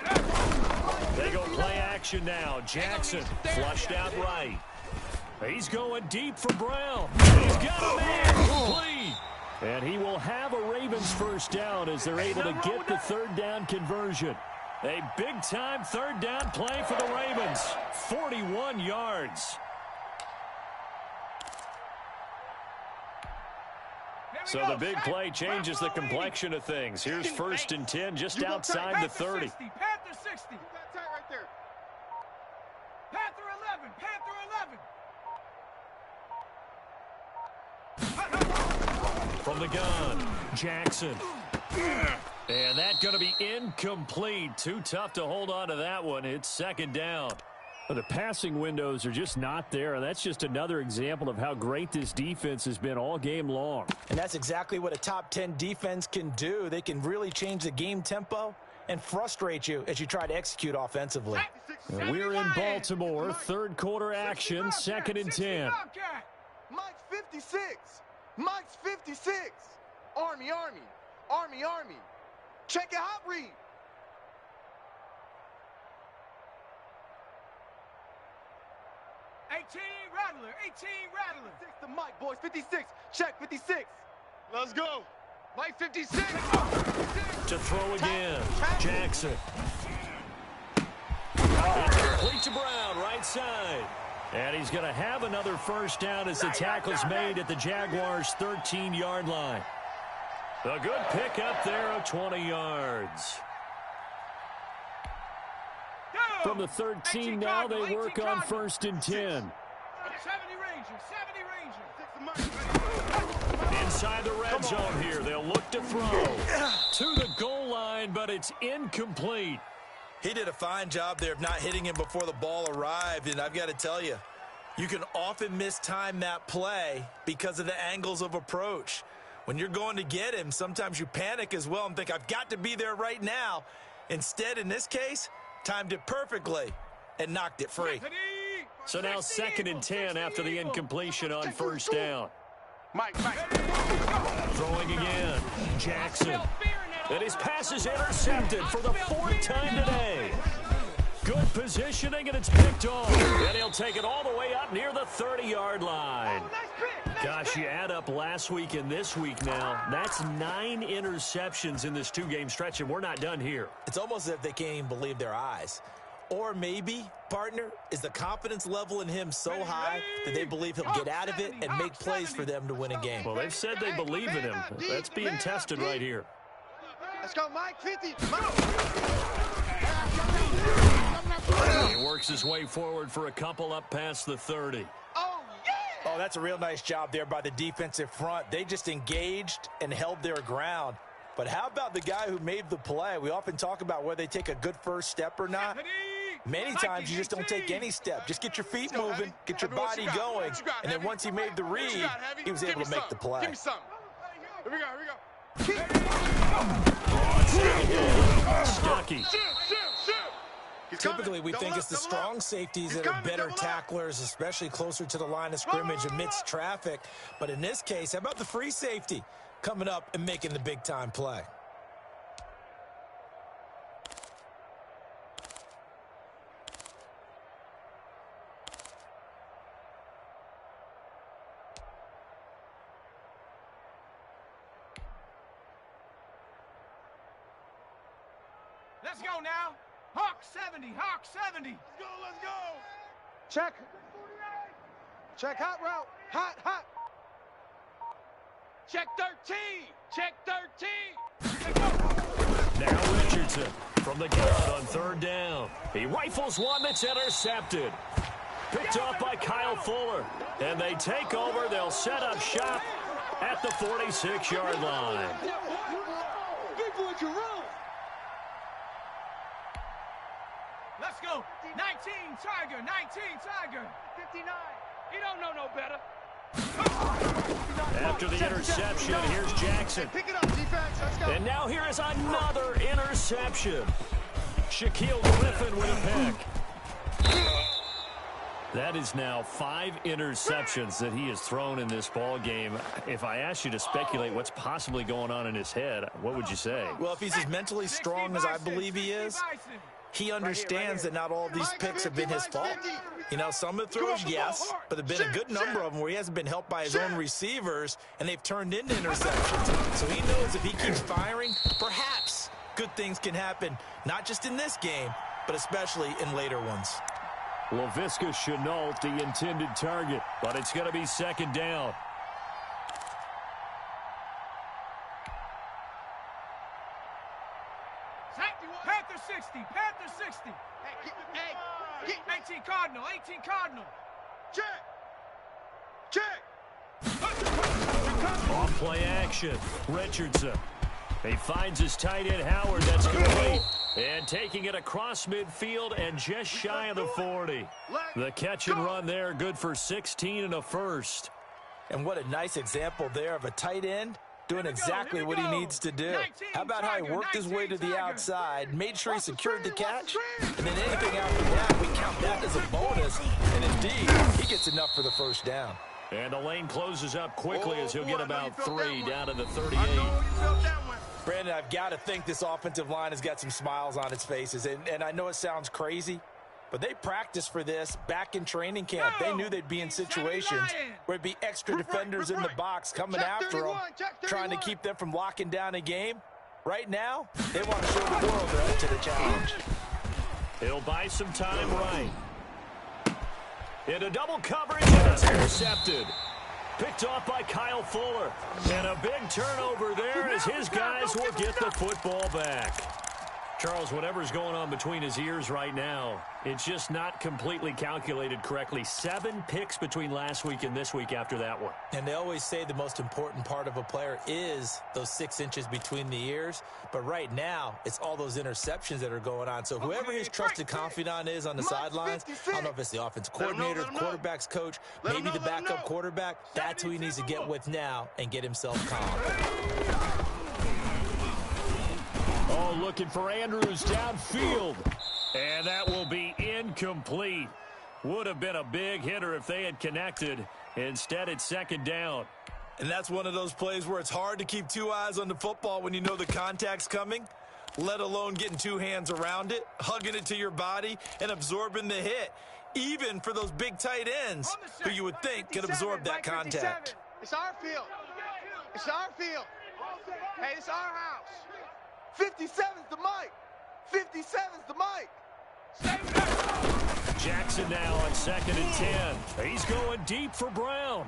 They go play action now. Jackson flushed out right. He's going deep for Brown. He's got a man complete. And he will have a Ravens first down as they're able to get the 3rd down conversion. A big-time 3rd down play for the Ravens. 41 yards. So the big play changes the complexion of things. Here's 1st and 10 just outside the 30. Panther 60. Right there. Panther 11. Panther 11. From the gun, Jackson. And that's going to be incomplete. Too tough to hold on to that one. It's 2nd down. The passing windows are just not there, and that's just another example of how great this defense has been all game long. And that's exactly what a top 10 defense can do. They can really change the game tempo and frustrate you as you try to execute offensively. And we're in Baltimore, 3rd quarter action, 2nd and 10. Mike's 56. Mike's 56. Army. Check it out, read. 18 Rattler. 18 Rattler. 6 to Mike, boys. 56. Check 56. Let's go. Mike 56. To throw again, Jackson. Complete to Brown, right side. And he's going to have another 1st down as the tackle's made at the Jaguars' 13-yard line. A good pickup there of 20 yards. From the 13 now, they work on 1st and 10. 70 Ranger. Inside the red zone here, they'll look to throw to the goal line, but it's incomplete. He did a fine job there of not hitting him before the ball arrived, and I've got to tell you, you can often mistime that play because of the angles of approach. When you're going to get him, sometimes you panic as well and think, I've got to be there right now. Instead, in this case, timed it perfectly and knocked it free. So now 2nd and 10 after the incompletion on 1st down. Mike. Throwing again, Jackson. And his pass is intercepted for the 4th time today. Good positioning, and it's picked off. And he'll take it all the way up near the 30-yard line. Gosh, you add up last week and this week now. That's 9 interceptions in this 2-game stretch, and we're not done here. It's almost as if they can't even believe their eyes. Or maybe, partner, is the confidence level in him so high that they believe he'll get out of it and make plays for them to win a game. Well, they've said they believe in him. That's being tested right here. Let's go, Mike. 50. He works his way forward for a couple up past the 30. Oh, that's a real nice job there by the defensive front. They just engaged and held their ground. But how about the guy who made the play? We often talk about whether they take a good first step or not. Many times you just don't take any step. Just get your feet moving, get your body going, and then once he made the read, he was able to make the play. Give me some. Here we go, here we go. Stucky. Typically, we think it's the strong safeties that are better tacklers, especially closer to the line of scrimmage amidst traffic. But in this case, how about the free safety coming up and making the big-time play? Let's go now. Hawk 70, Hawk 70. Let's go, let's go. Check. Check hot route. Hot, hot. Check 13. Check 13. Now Richardson from the gun on 3rd down. He rifles one that's intercepted. Picked off by Kyle Fuller. And they take over. They'll set up shop at the 46-yard line. Big boy can run. Let's go. 19 Tiger, 19 Tiger. 59. He don't know no better. After the interception, here's Jackson. Pick it up, defense. Let's go. And now here is another interception. Shaquille Griffin with a pick. That is now 5 interceptions that he has thrown in this ball game. If I asked you to speculate what's possibly going on in his head, what would you say? Well, if he's as mentally strong as I believe he is, he understands that not all of these picks have been his fault. You know, some of the throws, yes, but there have been a good number of them where he hasn't been helped by his own receivers, and they've turned into interceptions. So he knows if he keeps firing, perhaps good things can happen, not just in this game, but especially in later ones. Laviska Shenault, the intended target, but it's going to be 2nd down. Panther 60, Panther 60. Hey, 18 Cardinal, 18 Cardinal. check. Check. Off play action. Richardson. He finds his tight end Howard. That's complete. And taking it across midfield and just shy of the 40. The catch and run there, good for 16 and a first. And what a nice example there of a tight end doing exactly what he needs to do. How about how he worked his way to the outside, made sure he secured the catch, and then anything after that, we count that as a bonus. And indeed, he gets enough for the first down. And the lane closes up quickly as he'll get about 3 down to the 38. Brandon, I've got to think this offensive line has got some smiles on its faces. And I know it sounds crazy, but they practiced for this back in training camp. They knew they'd be in situations where it'd be extra defenders in the box coming after them, trying to keep them from locking down a game. Right now, they want to show the world they're up to the challenge. He'll buy some time right. Into double coverage, and it's intercepted. Picked off by Kyle Fuller. And a big turnover there as his guys will get the football back. Charles, whatever's going on between his ears right now, it's just not completely calculated correctly. 7 picks between last week and this week after that one. And they always say the most important part of a player is those 6 inches between the ears. But right now, it's all those interceptions that are going on. So whoever his trusted confidant is on the sidelines, I don't know if it's the offensive coordinator, the quarterback's coach, maybe the backup quarterback, that's who he needs to get with now and get himself calm. Oh, looking for Andrews downfield. And that will be incomplete. Would have been a big hitter if they had connected. Instead, it's 2nd down. And that's one of those plays where it's hard to keep 2 eyes on the football when you know the contact's coming. let alone getting two hands around it, hugging it to your body, and absorbing the hit, even for those big tight ends who you would think could absorb that contact. It's our field. It's our field. Hey, it's our house. 57's the mic. 57's the mic. Jackson now on 2nd and 10. He's going deep for Brown.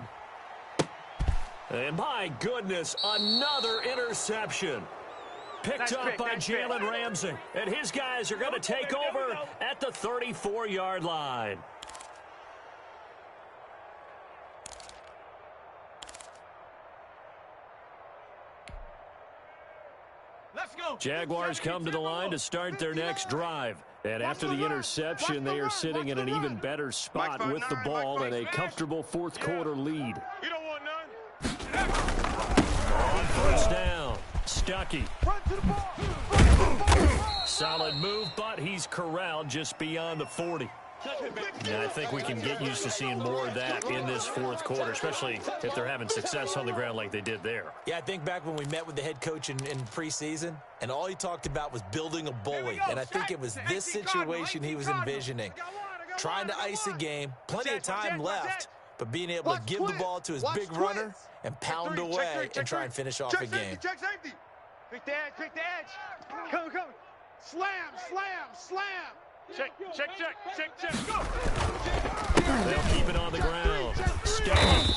And my goodness, another interception. Picked up by Jalen Ramsey. And his guys are going to take over at the 34-yard line. Jaguars come to the line to start their next drive. And after the interception, they are sitting in an even better spot with the ball and a comfortable fourth-quarter lead. You don't want none. On first down, Stuckey. Solid move, but he's corralled just beyond the 40. And I think we can get used to seeing more of that in this fourth quarter, especially if they're having success on the ground like they did there. Yeah, I think back when we met with the head coach in preseason, and all he talked about was building a bully. And I think it was this situation he was envisioning. Trying to ice a game, plenty of time left, but being able to give the ball to his big runner and pound away and try and finish off a game. Pick the edge, pick the edge. Come. Slam. Check, go! They'll keep it on the ground. Stuckey.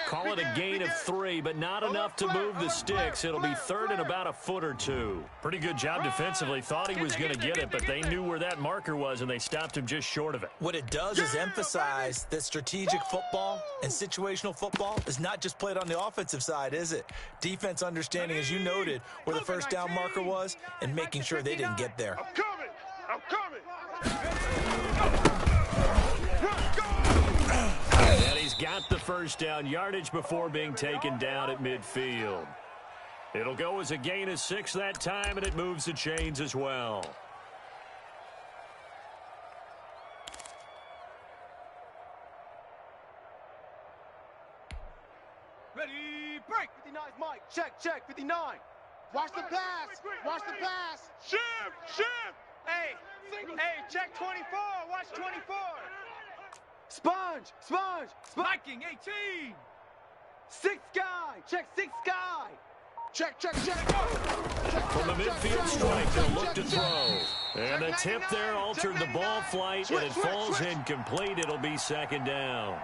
Call it a gain of 3, but not enough to move the sticks. It'll be 3rd and about a foot or 2. Pretty good job defensively. Thought he was going to get it, but they knew where that marker was, and they stopped him just short of it. What it does is emphasize that strategic football and situational football is not just played on the offensive side, is it? Defense understanding, as you noted, where the first down marker was and making sure they didn't get there. I'm coming! And he's got the first down yardage before being taken down at midfield. It'll go as a gain of 6 that time, and it moves the chains as well. Ready, break. 59's Mike. Check, 59. Watch the pass. Shift! Hey, check 24. Watch 24. Sponge. Viking 18. Sixth guy. Check sixth guy. Check. From the midfield stripe, they'll look to throw. And the tip there altered the ball flight, and it falls incomplete. It'll be 2nd down.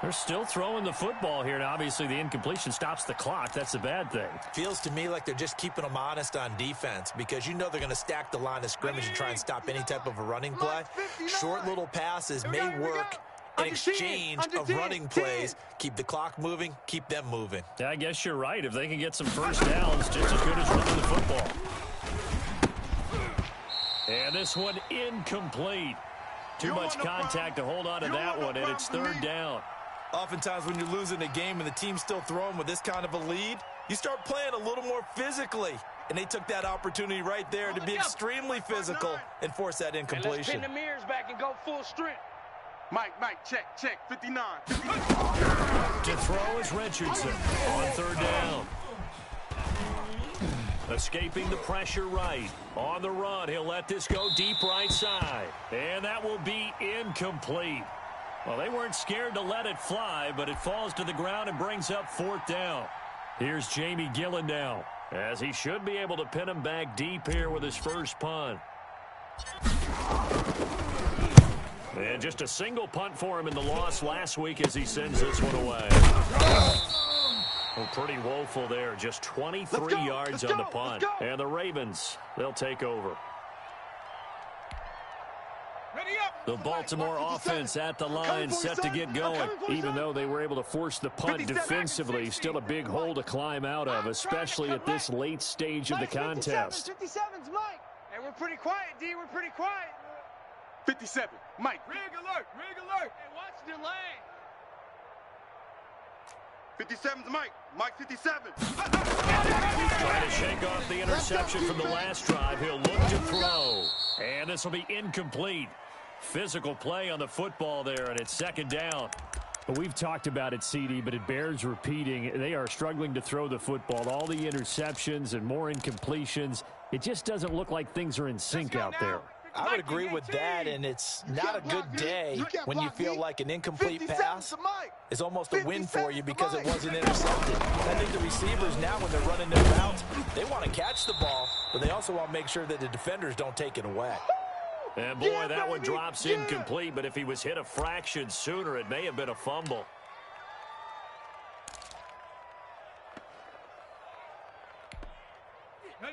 They're still throwing the football here, and obviously the incompletion stops the clock. That's the bad thing. Feels to me like they're just keeping them honest on defense because you know they're going to stack the line of scrimmage and try and stop any type of a running play. Short little passes may work in exchange of running plays. Keep the clock moving, keep them moving. I guess you're right. If they can get some first downs, just as good as running the football. And this one incomplete. Too much contact to hold on to that one, and it's 3rd down. Oftentimes when you're losing a game and the team's still throwing with this kind of a lead, you start playing a little more physically. And they took that opportunity right there to be extremely physical and force that incompletion. Let's pin the mirrors back and go full strength. Mike, check, 59. To throw is Richardson on 3rd down. Escaping the pressure right. On the run, he'll let this go deep right side. And that will be incomplete. Well, they weren't scared to let it fly, but it falls to the ground and brings up 4th down. Here's Jamie Gillen now, as he should be able to pin him back deep here with his first punt. And just a single punt for him in the loss last week as he sends this one away. Well, pretty woeful there. Just 23 yards on the punt. And the Ravens, they'll take over. The Baltimore offense at the line set to get going. Even though they were able to force the punt defensively, still a big hole to climb out of, especially at this late stage of the contest. 57's Mike. Hey, we're pretty quiet, D. We're pretty quiet. 57, Mike. Rig alert. Hey, watch the lane. 57's Mike. Mike 57. Trying to shake off the interception from the last drive. He'll look to throw. And this will be incomplete. Physical play on the football there, and it's 2nd down. Well, we've talked about it, CD, but it bears repeating. They are struggling to throw the football. All the interceptions and more incompletions. It just doesn't look like things are in sync out there. I would agree with that, and it's not a good day when you feel like an incomplete pass is almost a win for you because it wasn't intercepted. I think the receivers now, when they're running their routes, they want to catch the ball, but they also want to make sure that the defenders don't take it away. And boy, that one drops incomplete, but if he was hit a fraction sooner, it may have been a fumble.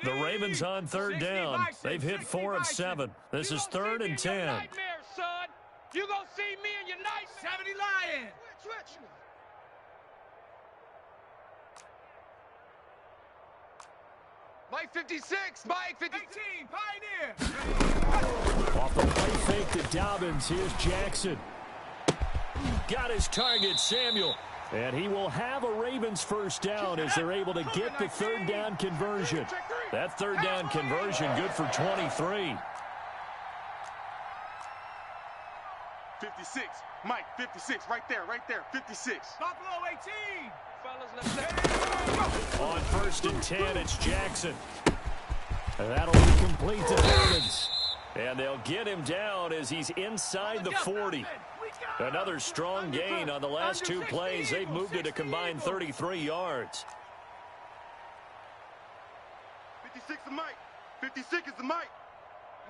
The Ravens on third down. They've hit 4 of 7. This is 3rd and 10. Son. You gonna see me in your night 70 Lion. Mike 56, Mike 56. 18, Pioneer. Off the play fake to Dobbins. Here's Jackson. Got his target, Samuel. And he will have a Ravens first down as they're able to get the 3rd down conversion. That 3rd down conversion good for 23. 56. Mike, 56. Right there, 56. Buffalo 18. On 1st and 10, it's Jackson. And that'll be complete to Dobbins. And they'll get him down as he's inside the 40. Another strong gain on the last 2 plays. They've moved it a combined 33 yards. 56 is Mike. 56 is the Mike.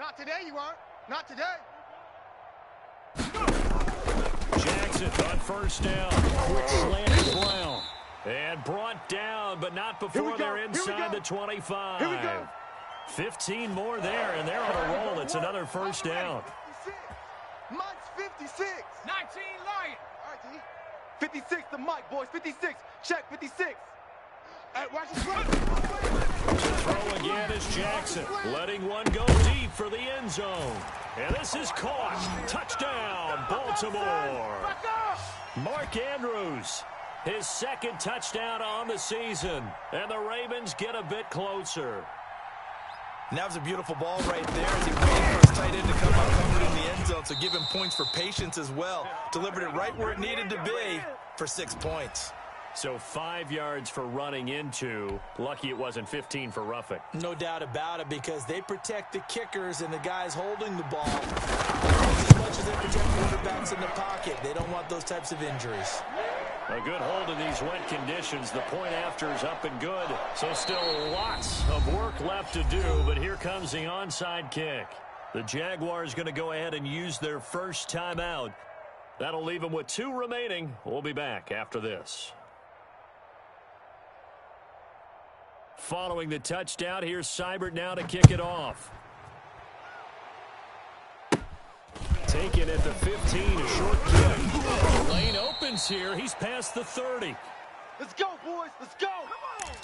Not today, you aren't. Not today. Jackson on 1st down. Quick slant to Brown. And brought down, but not before they're inside the 25. 15 more there, and they're on a roll. It's another 1st down. Mike's 56. 19 Lion. All right, D. 56 to Mike, boys. 56. Check 56. Hey, watch this play. Throw again is Jackson. Letting one go deep for the end zone. And this is caught. Touchdown, Baltimore. Mark Andrews. His 2nd touchdown on the season. And the Ravens get a bit closer. And that was a beautiful ball right there as he waited for his tight end to come up covered in the end zone. So give him points for patience as well. Delivered it right where it needed to be for 6 points. So 5 yards for running into. Lucky it wasn't 15 for roughing. No doubt about it, because they protect the kickers and the guys holding the ball as much as they protect quarterbacks in the pocket. They don't want those types of injuries. A good hold in these wet conditions. The point after is up and good. So still lots of work left to do, but here comes the onside kick. The Jaguars going to go ahead and use their first timeout. That'll leave them with 2 remaining. We'll be back after this. Following the touchdown, here's Seibert now to kick it off. Taken at the 15, a short kick. The lane opens here. He's past the 30. Let's go, boys. Let's go. Come on.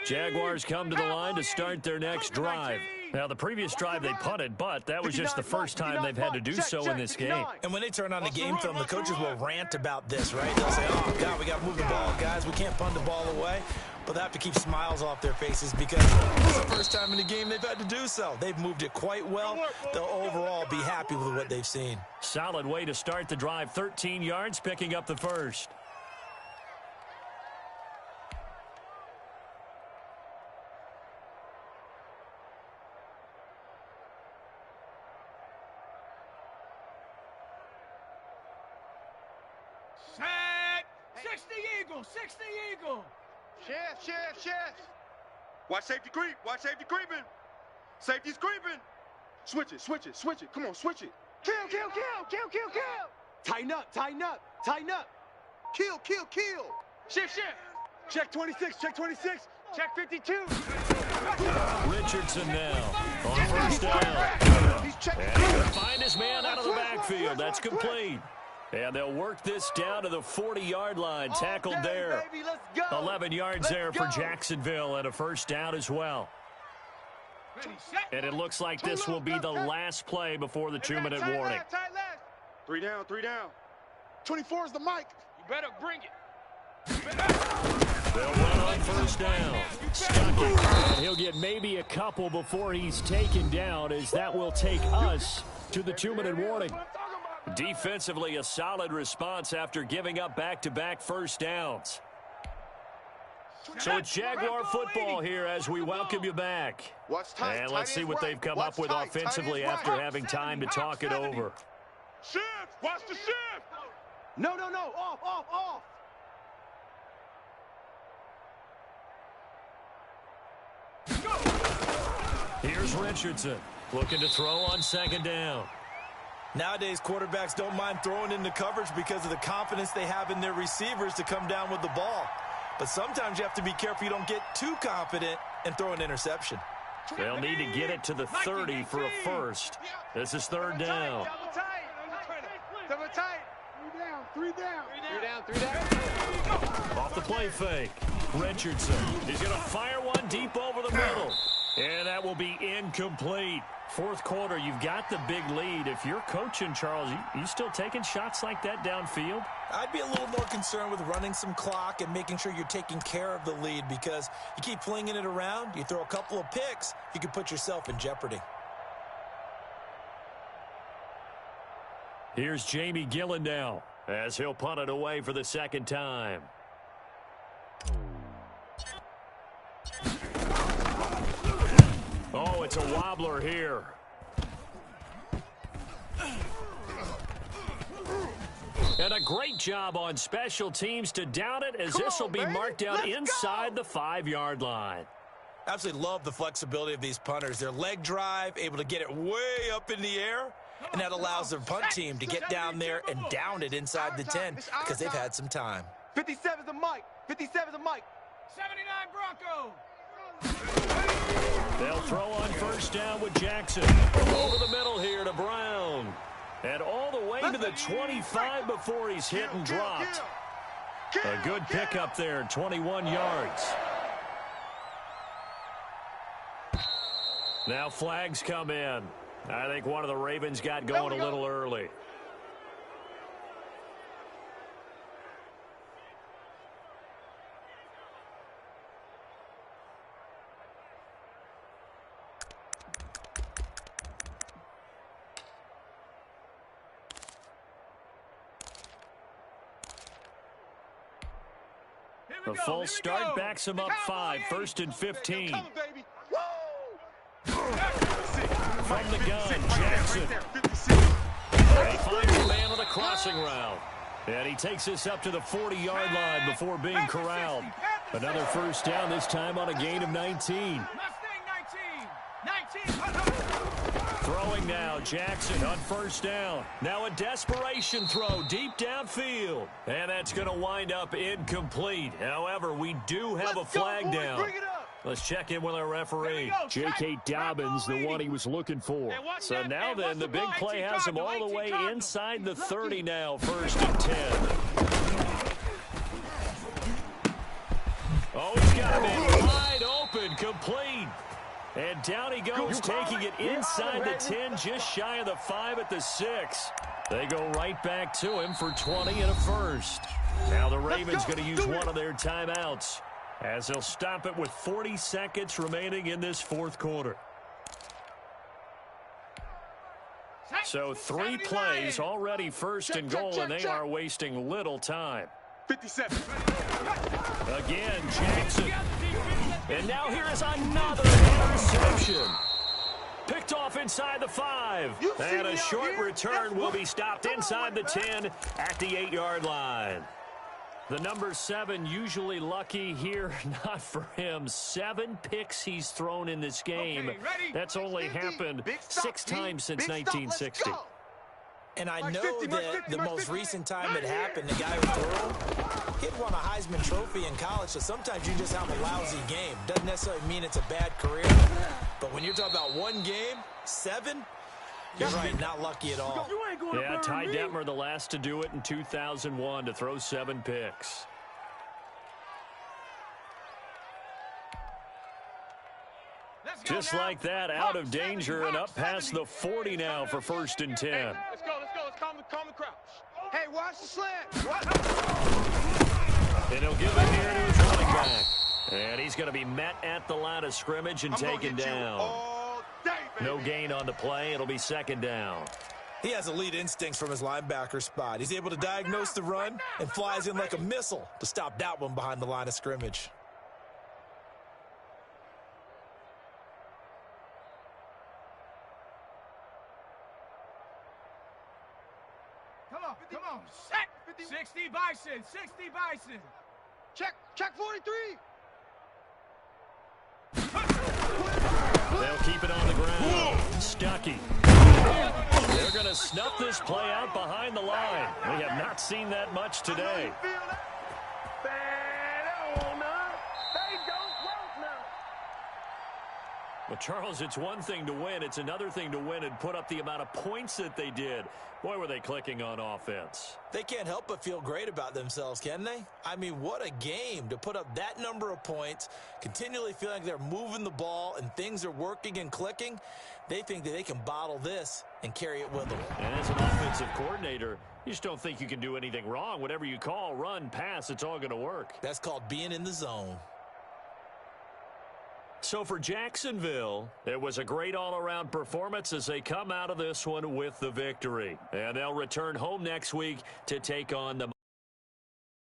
Jaguars come to the line to start their next drive. Now, the previous drive they punted, but that was just the first time they've had to do so in this game. And when they turn on the game film, the coaches will rant about this, right? They'll say, oh, God, we got to move the ball, guys. We can't punt the ball away. But they have to keep smiles off their faces because this is the first time in the game they've had to do so. They've moved it quite well. They'll overall be happy with what they've seen. Solid way to start the drive. 13 yards, picking up the first. Set. 60 Eagle. 60 Eagle. Shift. Watch safety creep. Watch safety creeping. Safety's creeping. Switch it. Come on, switch it. Kill. Tighten up. Kill. Shift. Check 26. Check 52. Richardson now on first down. And he's going to find his man out of the backfield. That's complete. And they'll work this down to the 40-yard line. Tackled there. 11 yards there for Jacksonville and a first down as well. And it looks like this will be the last play before the 2-minute warning. Tight left. 3 down, 3 down. 24 is the mic. You better bring it. They'll run on first down. Stucking. And he'll get maybe a couple before he's taken down, as that will take us to the 2-minute warning. Defensively, a solid response after giving up back-to-back first downs. So it's Jaguar football here as we welcome you back. And let's see what they've come up with offensively after having time to talk it over. Shift. Watch the shift. No. Off. Here's Richardson looking to throw on second down. Nowadays, quarterbacks don't mind throwing into coverage because of the confidence they have in their receivers to come down with the ball. But sometimes you have to be careful you don't get too confident and throw an interception. They'll need to get it to the 30 for a first. This is third down. Double tight. 3 down. Off the play fake. Richardson. He's going to fire one deep over the middle. And that will be incomplete. Fourth quarter, you've got the big lead. If you're coaching, Charles, you still taking shots like that downfield? I'd be a little more concerned with running some clock and making sure you're taking care of the lead, because you keep flinging it around, you throw a couple of picks, you can put yourself in jeopardy. Here's Jamie Gillen now as he'll punt it away for the second time. Oh, it's a wobbler here. And a great job on special teams to down it, as this will be marked down inside the 5-yard line. Absolutely love the flexibility of these punters. Their leg drive, able to get it way up in the air, and that allows their punt team to get down there and down it inside the 10 because they've had some time. 57 is the mic. 79 Bronco. They'll throw on first down with Jackson. Over the middle here to Brown. And all the way to the 25 before he's hit and dropped. A good pickup there, 21 yards. Now flags come in. I think one of the Ravens got going a little early. The full start backs him up 5, 1st and 15. From the gun, Jackson. He finds a man on the crossing route. And he takes this up to the 40-yard line before being corralled. Another first down, this time on a gain of 19. Throwing now, Jackson on first down. Now a desperation throw deep downfield. And that's going to wind up incomplete. However, we do have a flag down. Let's check in with our referee. J.K. Dobbins, the one he was looking for. So now then, the big play has him all the way inside the 30 now, 1st and 10. Oh, he's got him wide open, complete. And down he goes, taking it inside the 10, just shy of the 5 at the 6. They go right back to him for 20 and a first. Now the Ravens going to use one of their timeouts, as they'll stop it with 40 seconds remaining in this fourth quarter. So 3 plays, already 1st and goal, and they are wasting little time. 57. Again, Jackson. And now here is another interception. Picked off inside the 5. And a short return will be stopped inside the 10 at the 8-yard line. The number 7 usually lucky here, not for him. 7 picks he's thrown in this game. That's only happened 6 times since 1960. And I know that the most recent time it happened, the guy who threw, he'd won a Heisman Trophy in college, so sometimes you just have a lousy game. Doesn't necessarily mean it's a bad career. But when you're talking about one game, 7, you're right, not lucky at all. Yeah, Ty Detmer, the last to do it in 2001, to throw 7 picks. Just like that, out of danger and up past the 40 now for 1st and 10. Hey, let's go. Let's calm the crouch. Hey, watch the slant. And he'll give it here to his running back. And he's going to be met at the line of scrimmage and taken down. No gain on the play. It'll be 2nd down. He has elite instincts from his linebacker spot. He's able to diagnose the run and flies in like a missile to stop that one behind the line of scrimmage. Come on. Set. 60 Bison. 60 Bison. Check 43. They'll keep it on the ground. Stuckey. They're going to snuff this play out behind the line. We have not seen that much today. Well, Charles, it's one thing to win. It's another thing to win and put up the amount of points that they did. Boy, were they clicking on offense. They can't help but feel great about themselves, can they? I mean, what a game to put up that number of points, continually feeling like they're moving the ball and things are working and clicking. They think that they can bottle this and carry it with them. And as an offensive coordinator, you just don't think you can do anything wrong. Whatever you call, run, pass, it's all going to work. That's called being in the zone. So for Jacksonville, it was a great all-around performance as they come out of this one with the victory. And they'll return home next week to take on the